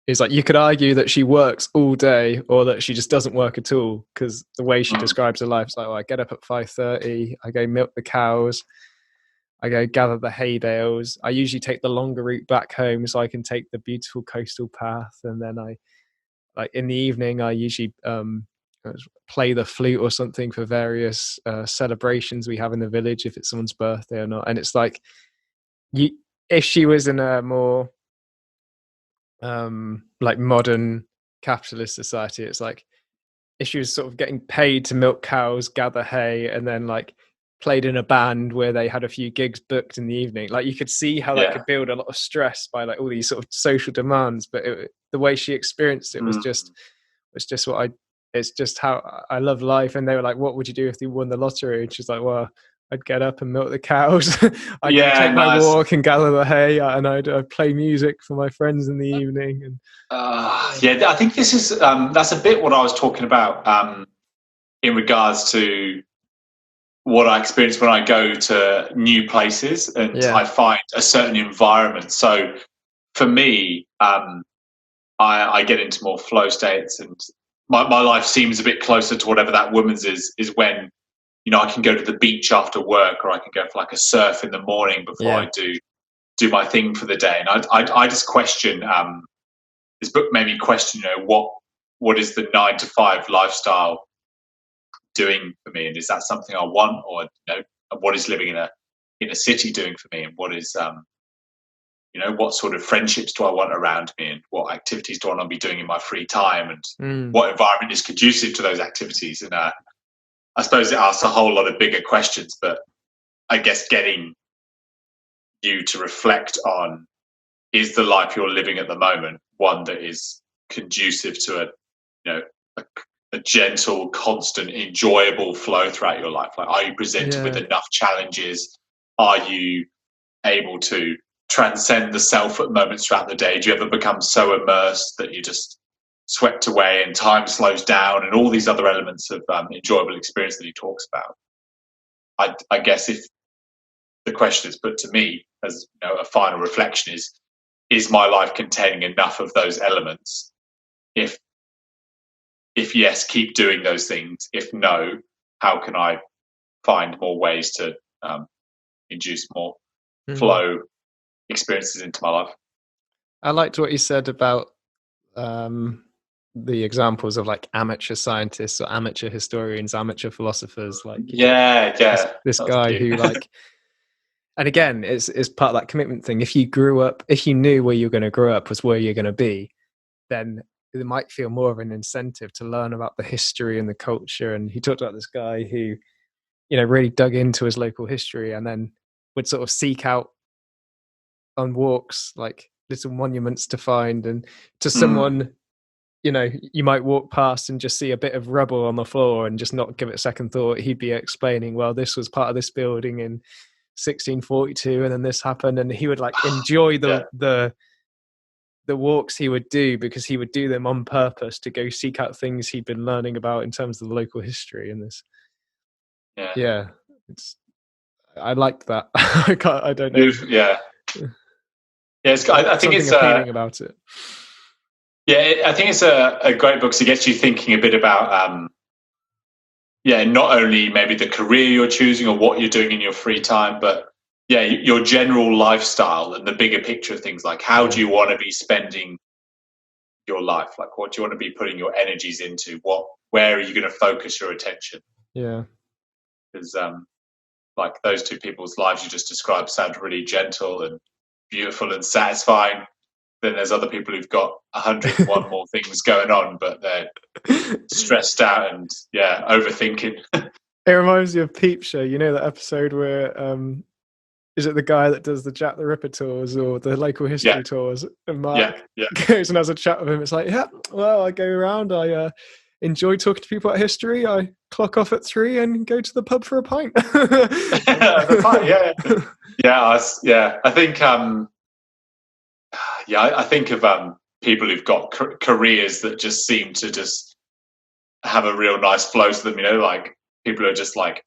it's like you could argue that she works all day or that she just doesn't work at all, because the way she describes her life is like, I get up at 5:30, I go milk the cows, I go gather the hay bales, I usually take the longer route back home so I can take the beautiful coastal path, and then in the evening I usually play the flute or something for various celebrations we have in the village, if it's someone's birthday or not. And it's like, if she was in a more modern capitalist society, it's like if she was sort of getting paid to milk cows, gather hay, and then played in a band where they had a few gigs booked in the evening, you could see how that could build a lot of stress by all these sort of social demands. But the way she experienced it was just it's just how I love life. And they were like, what would you do if you won the lottery? And she's like, well, I'd get up and milk the cows. I'd take my walk and gather the hay, and I'd play music for my friends in the evening. And I think this is that's a bit what I was talking about in regards to what I experience when I go to new places and I find a certain environment. So for me, I get into more flow states, and my life seems a bit closer to whatever that woman's is when, I can go to the beach after work, or I can go for a surf in the morning before I do my thing for the day. And I just question, this book made me question, what is the 9-to-5 lifestyle doing for me, and is that something I want, or what is living in a city doing for me, and what is what sort of friendships do I want around me, and what activities do I want to be doing in my free time, and what environment is conducive to those activities. And I suppose it asks a whole lot of bigger questions, but I guess getting you to reflect on is the life you're living at the moment one that is conducive to a gentle, constant, enjoyable flow throughout your life? Like, are you presented with enough challenges? Are you able to transcend the self at moments throughout the day? Do you ever become so immersed that you just swept away and time slows down and all these other elements of enjoyable experience that he talks about? I guess if the question is put to me as a final reflection is my life containing enough of those elements? If yes, keep doing those things. If no, how can I find more ways to induce more flow experiences into my life? I liked what you said about the examples of like amateur scientists or amateur historians, amateur philosophers. Like this guy who like, and again, it's part of that commitment thing. If you knew where you're going to grow up was where you're going to be, then it might feel more of an incentive to learn about the history and the culture. And he talked about this guy who, really dug into his local history and then would sort of seek out on walks like little monuments to find. And to someone, you might walk past and just see a bit of rubble on the floor and just not give it a second thought. He'd be explaining, well, this was part of this building in 1642 and then this happened, and he would like enjoy the walks he would do because he would do them on purpose to go seek out things he'd been learning about in terms of the local history. And this I liked that. I don't know. I think it's appealing about it. I think it's a great book to get you thinking a bit about not only maybe the career you're choosing or what you're doing in your free time, but your general lifestyle and the bigger picture of things. Like, how do you want to be spending your life? Like, what do you want to be putting your energies into? Where are you going to focus your attention? Yeah, because like those two people's lives you just described sound really gentle and beautiful and satisfying. Then there's other people who've got 101 more things going on, but they're stressed out and overthinking. It reminds me of Peep Show. You know that episode where is it the guy that does the Jack the Ripper tours or the local history tours? And Mark goes and has a chat with him. It's like, well, I go around, I enjoy talking to people about history. I clock off at 3 and go to the pub for a pint. I think I think of people who've got careers that just seem to just have a real nice flow to them. Like people who are just like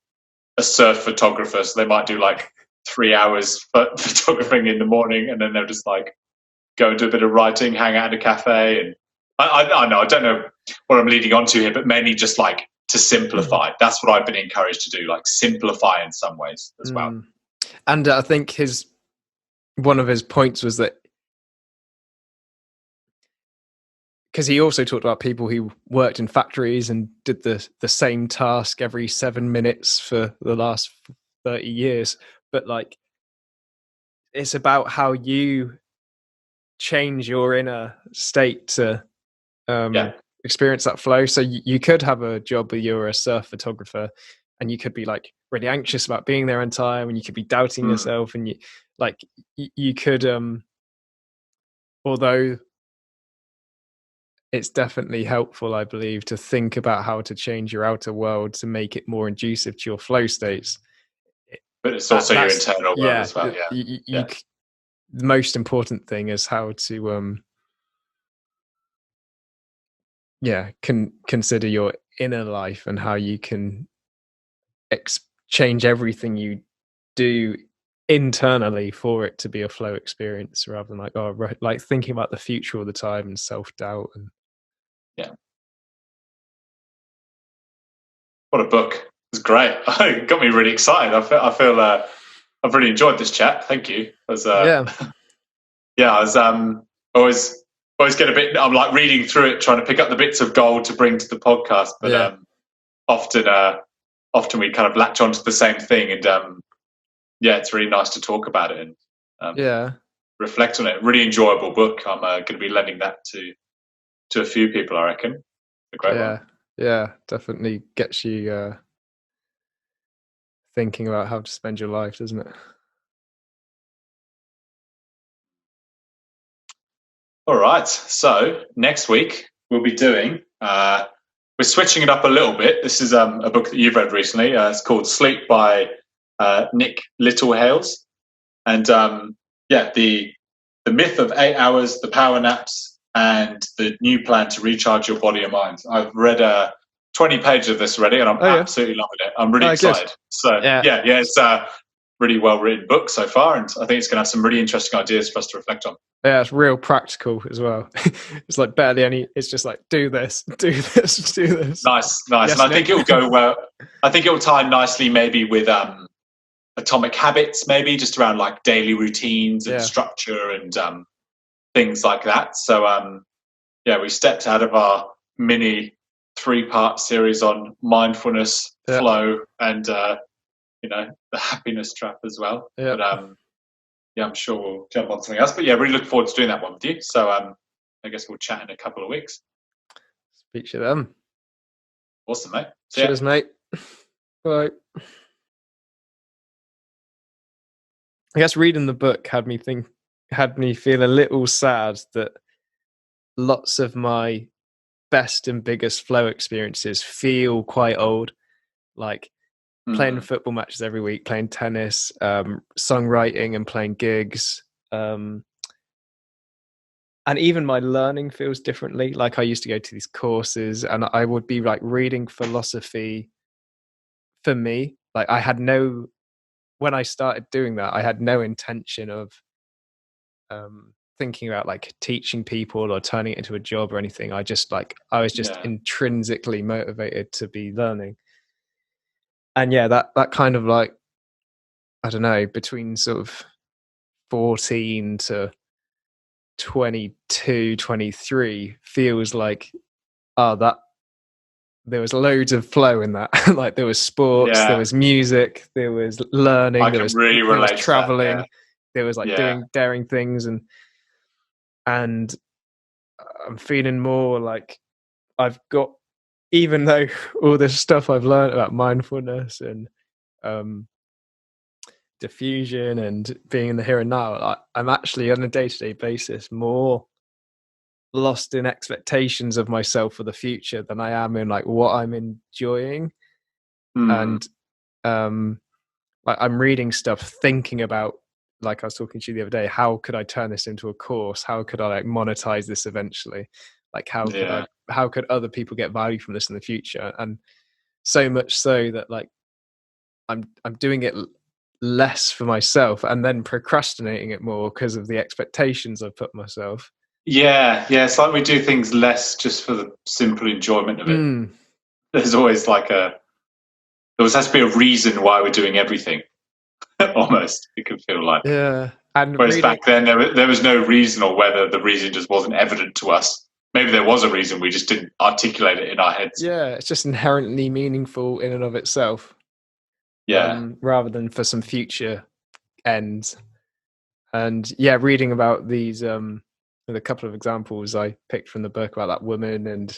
a surf photographer, so they might do like 3 hours photographing in the morning, and then they'll just like go and do a bit of writing, hang out in a cafe. And I don't know what I'm leading on to here, but mainly just like to simplify. That's what I've been encouraged to do, like simplify in some ways as well. And I think one of his points was that, because he also talked about people who worked in factories and did the same task every 7 minutes for the last 30 years. But like, it's about how you change your inner state to experience that flow. So you could have a job where you're a surf photographer and you could be like really anxious about being there on time, and you could be doubting yourself, and you could although it's definitely helpful, I believe, to think about how to change your outer world to make it more conducive to your flow states. But it's also your internal world as well. The most important thing is how to consider your inner life and how you can change everything you do internally for it to be a flow experience, rather than like thinking about the future all the time and self-doubt. And what a book. It's great. It got me really excited. I feel I've really enjoyed this chat. Thank you. I was always get a bit, I'm like reading through it, trying to pick up the bits of gold to bring to the podcast, but often we kind of latch onto the same thing, and it's really nice to talk about it and reflect on it. Really enjoyable book. I'm going to be lending that to a few people, I reckon. A great one. Yeah, definitely gets you thinking about how to spend your life, doesn't it? All right. So next week we'll be doing. We're switching it up a little bit. This is a book that you've read recently. It's called Sleep by Nick Littlehales, and the myth of 8 hours, the power naps, and the new plan to recharge your body and mind. I've read 20 pages of this already, and I'm absolutely loving it. I'm really excited. Good. So it's a really well-written book so far, and I think it's going to have some really interesting ideas for us to reflect on. Yeah, it's real practical as well. It's like barely any. It's just like do this, do this, do this. Nice. Yes, and I think it'll go well. I think it'll tie nicely maybe with Atomic Habits, maybe just around like daily routines and structure and things like that. So we stepped out of our mini 3-part series on mindfulness, flow, and the happiness trap as well. But I'm sure we'll jump on something else. But really look forward to doing that one with you. So I guess we'll chat in a couple of weeks. Speak to them. Awesome, mate. Cheers, mate. Bye. I guess reading the book had me feel a little sad that lots of my best and biggest flow experiences feel quite old, like playing football matches every week, playing tennis, songwriting and playing gigs. And even my learning feels differently. Like I used to go to these courses and I would be like reading philosophy for me. Like when I started doing that, I had no intention of thinking about like teaching people or turning it into a job or anything. I was just intrinsically motivated to be learning. And that kind of like, I don't know, between sort of 14 to 22, 23 feels like, that there was loads of flow in that. Like there was sports, there was music, there was learning, there was traveling, there was like doing daring things, and I'm feeling more like I've got, even though all this stuff I've learned about mindfulness and diffusion and being in the here and now, I'm actually on a day-to-day basis more lost in expectations of myself for the future than I am in like what I'm enjoying. And like I'm reading stuff thinking about, like I was talking to you the other day, how could I turn this into a course? How could I like monetize this eventually? Like how could other people get value from this in the future? And so much so that like I'm doing it less for myself and then procrastinating it more because of the expectations I've put myself. It's like we do things less just for the simple enjoyment of it. There's always like there always has to be a reason why we're doing everything. Almost, it can feel like. And whereas back then there was no reason, or whether the reason just wasn't evident to us. Maybe there was a reason, we just didn't articulate it in our heads. It's just inherently meaningful in and of itself. Rather than for some future ends. And reading about these a couple of examples I picked from the book about that woman and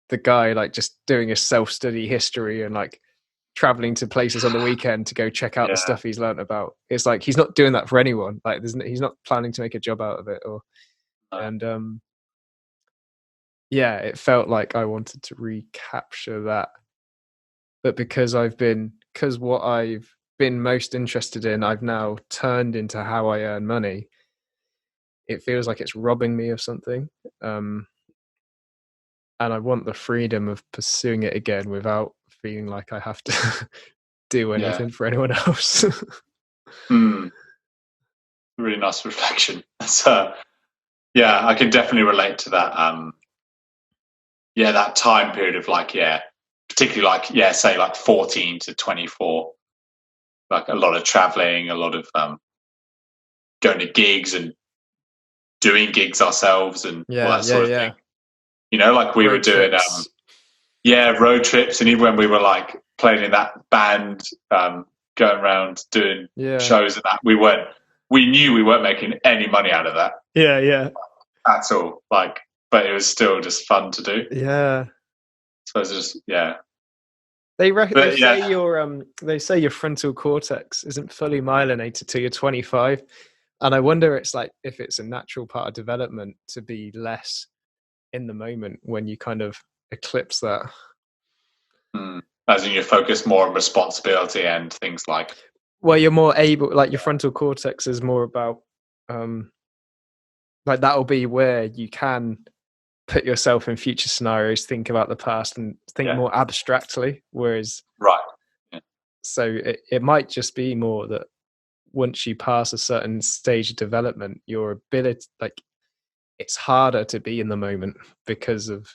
the guy like just doing a self-study history and like traveling to places on the weekend to go check out the stuff he's learned about. It's like he's not doing that for anyone. Like he's not planning to make a job out of it it felt like I wanted to recapture that. But because what I've been most interested in, I've now turned into how I earn money. It feels like it's robbing me of something. And I want the freedom of pursuing it again without feeling like I have to do anything for anyone else. Really nice reflection. So, I can definitely relate to that. That time period of like, particularly like, say like 14 to 24, like a lot of traveling, a lot of going to gigs and doing gigs ourselves and all that sort of thing. You know, like we were doing road trips, and even when we were like playing in that band, going around doing shows and that, we knew we weren't making any money out of that. At all. Like, but it was still just fun to do. So it's just they say your frontal cortex isn't fully myelinated till you're 25. And I wonder, it's like if it's a natural part of development to be less in the moment when you kind of eclipse that. As in, you focus more on responsibility and things like. Well, you're more able, like your frontal cortex is more about, like that'll be where you can put yourself in future scenarios, think about the past, and think more abstractly. Whereas, so it might just be more that once you pass a certain stage of development, your ability, like, it's harder to be in the moment because of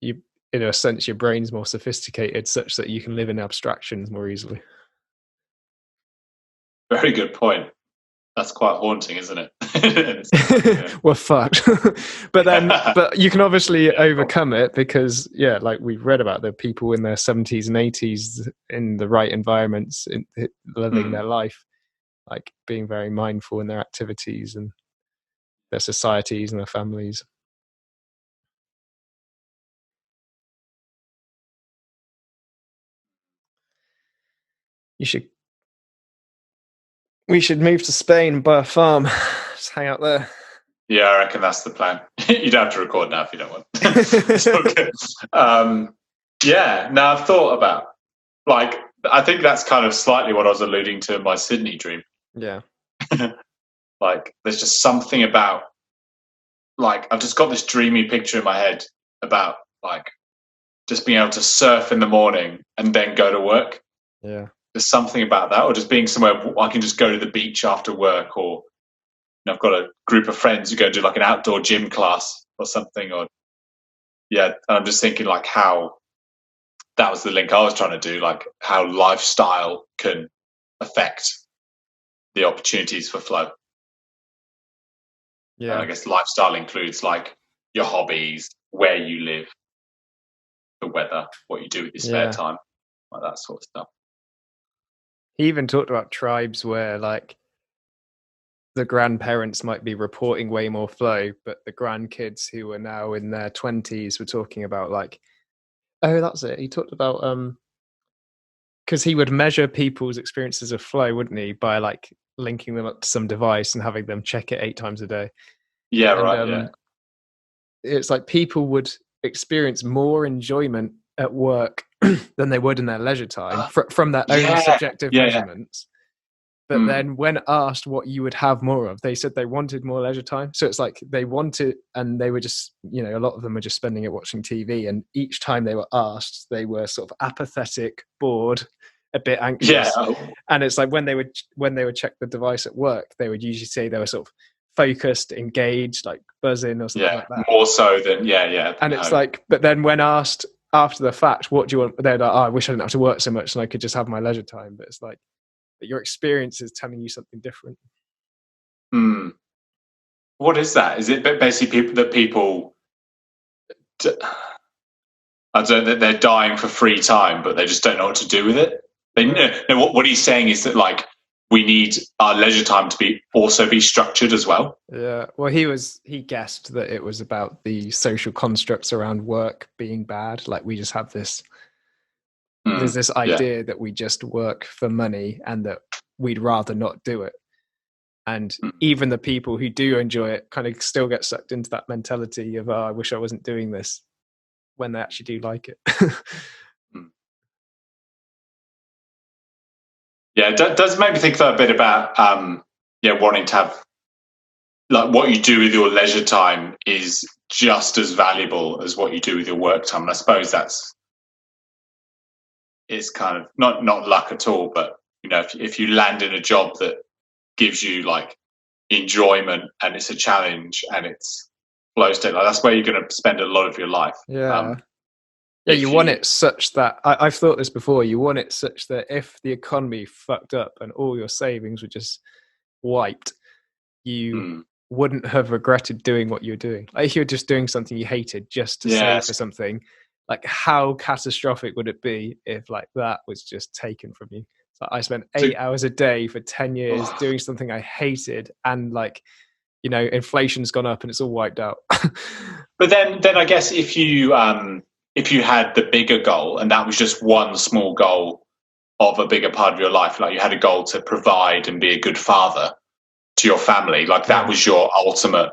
you. In a sense, your brain's more sophisticated, such that you can live in abstractions more easily. Very good point. That's quite haunting, isn't it? We're fucked. but you can obviously overcome it because, like we've read about the people in their 70s and 80s in the right environments, living their life, like being very mindful in their activities and their societies and their families. We should move to Spain and buy a farm. Just hang out there. Yeah, I reckon that's the plan. You don't have to record now if you don't want. It's okay. Now I've thought about, like, I think that's kind of slightly what I was alluding to in my Sydney dream. Yeah. Like, there's just something about, like, I've just got this dreamy picture in my head about, like, just being able to surf in the morning and then go to work. Yeah. There's something about that, or just being somewhere I can just go to the beach after work, or I've got a group of friends who go do like an outdoor gym class or something, or I'm just thinking like how that was the link I was trying to do, like how lifestyle can affect the opportunities for flow. Yeah. And I guess lifestyle includes like your hobbies, where you live, the weather, what you do with your spare time, like that sort of stuff. He even talked about tribes where like the grandparents might be reporting way more flow, but the grandkids who are now in their 20s were talking about like, oh, that's it. He talked about because he would measure people's experiences of flow, wouldn't he, by like linking them up to some device and having them check it 8 times a day. It's like people would experience more enjoyment at work than they would in their leisure time from their own subjective measurements. But then when asked what you would have more of, they said they wanted more leisure time. So it's like they wanted, and they were just, a lot of them were just spending it watching TV. And each time they were asked, they were sort of apathetic, bored, a bit anxious. And it's like when they would check the device at work, they would usually say they were sort of focused, engaged, like buzzing or something like that. More so than, And it's like, but then when asked after the fact, what do you want? They're like, I wish I didn't have to work so much and I could just have my leisure time. But it's like, your experience is telling you something different. What is that? Is it basically people I don't know, that they're dying for free time, but they just don't know what to do with it? What he's saying is that like we need our leisure time to be structured as well. Yeah. Well, he guessed that it was about the social constructs around work being bad. Like we just have this. There's this idea that we just work for money and that we'd rather not do it. And even the people who do enjoy it kind of still get sucked into that mentality of, I wish I wasn't doing this, when they actually do like it. Yeah, it does make me think a bit about, wanting to have, like what you do with your leisure time is just as valuable as what you do with your work time. And I suppose it's kind of not luck at all, but if you land in a job that gives you like enjoyment and it's a challenge and it's flow state, like that's where you're going to spend a lot of your life. You want it such that I've thought this before. You want it such that if the economy fucked up and all your savings were just wiped, you wouldn't have regretted doing what you're doing. Like if you're just doing something you hated just to save for something, like how catastrophic would it be if like that was just taken from you? So I spent 8 hours a day for 10 years doing something I hated, and like, inflation's gone up and it's all wiped out. But then I guess if you had the bigger goal and that was just one small goal of a bigger part of your life, like you had a goal to provide and be a good father, to your family. Like that was your ultimate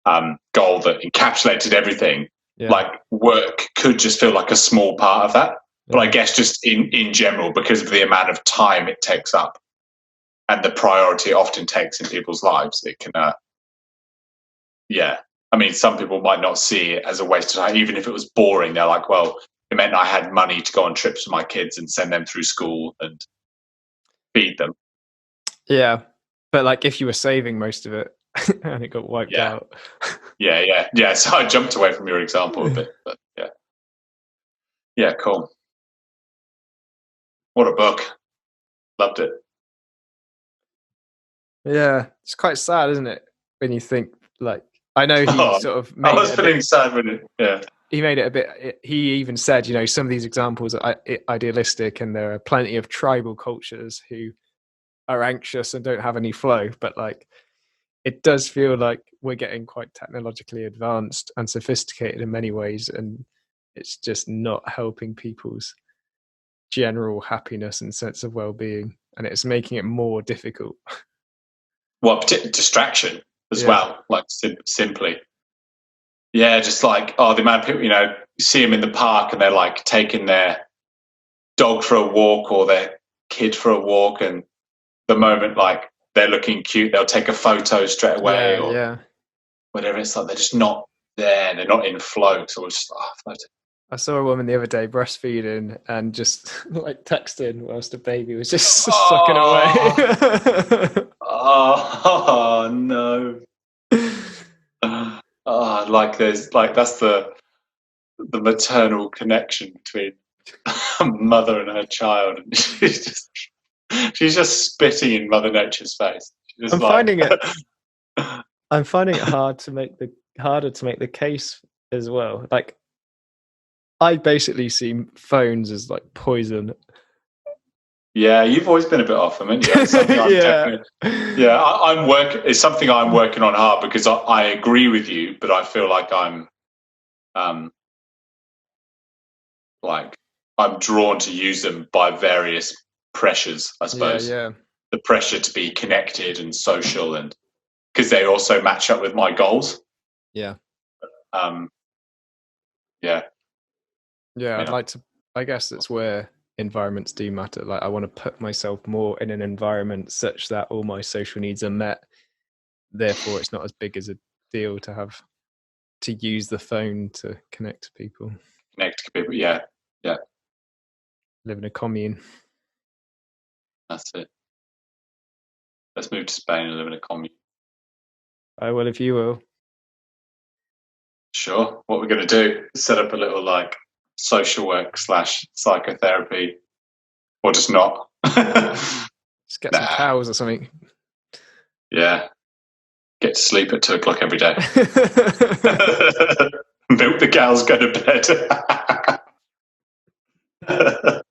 goal that encapsulated everything. Yeah. Like work could just feel like a small part of that. But I guess just in general, because of the amount of time it takes up and the priority it often takes in people's lives, it can, I mean, some people might not see it as a waste of time. Even if it was boring, they're like, well, it meant I had money to go on trips with my kids and send them through school and feed them. Yeah. But like if you were saving most of it and it got wiped out. Yeah. So I jumped away from your example a bit, but yeah. Yeah, cool. What a book. Loved it. Yeah. It's quite sad, isn't it? When you think, like, I know he sort of made I was feeling sad when he made it a bit, he even said, you know, some of these examples are idealistic and there are plenty of tribal cultures who are anxious and don't have any flow, but like it does feel like we're getting quite technologically advanced and sophisticated in many ways, and it's just not helping people's general happiness and sense of well-being, and it's making it more difficult. Well, distraction as well, like simply. Yeah, just like, the amount of people, you know, you see them in the park and they're like taking their dog for a walk or their kid for a walk, and the moment like they're looking cute, they'll take a photo straight away or whatever. It's like they're just not there, they're not in flow. So it's just photo. I saw a woman the other day breastfeeding and just like texting whilst the baby was just sucking away. Oh no. Like there's like that's the maternal connection between a mother and her child, and she's just spitting in Mother Nature's face. I'm finding it harder to make the case as well. Like I basically see phones as like poison. Yeah, you've always been a bit off them, haven't you? It's something it's something I'm working on hard, because I agree with you, but I feel like I'm drawn to use them by various pressures, I suppose. Yeah. The pressure to be connected and social, and because they also match up with my goals. Yeah. Yeah. I'd like to. I guess that's where environments do matter. Like I want to put myself more in an environment such that all my social needs are met. Therefore, it's not as big as a deal to have to use the phone to connect to people. Yeah. Live in a commune. That's it. Let's move to Spain and live in a commune. Oh, well, if you will. Sure. What we're going to do is set up a little like social work / psychotherapy, or just not. Just get some cows or something. Yeah. Get to sleep at 2:00 every day. Milk the cows, go to bed.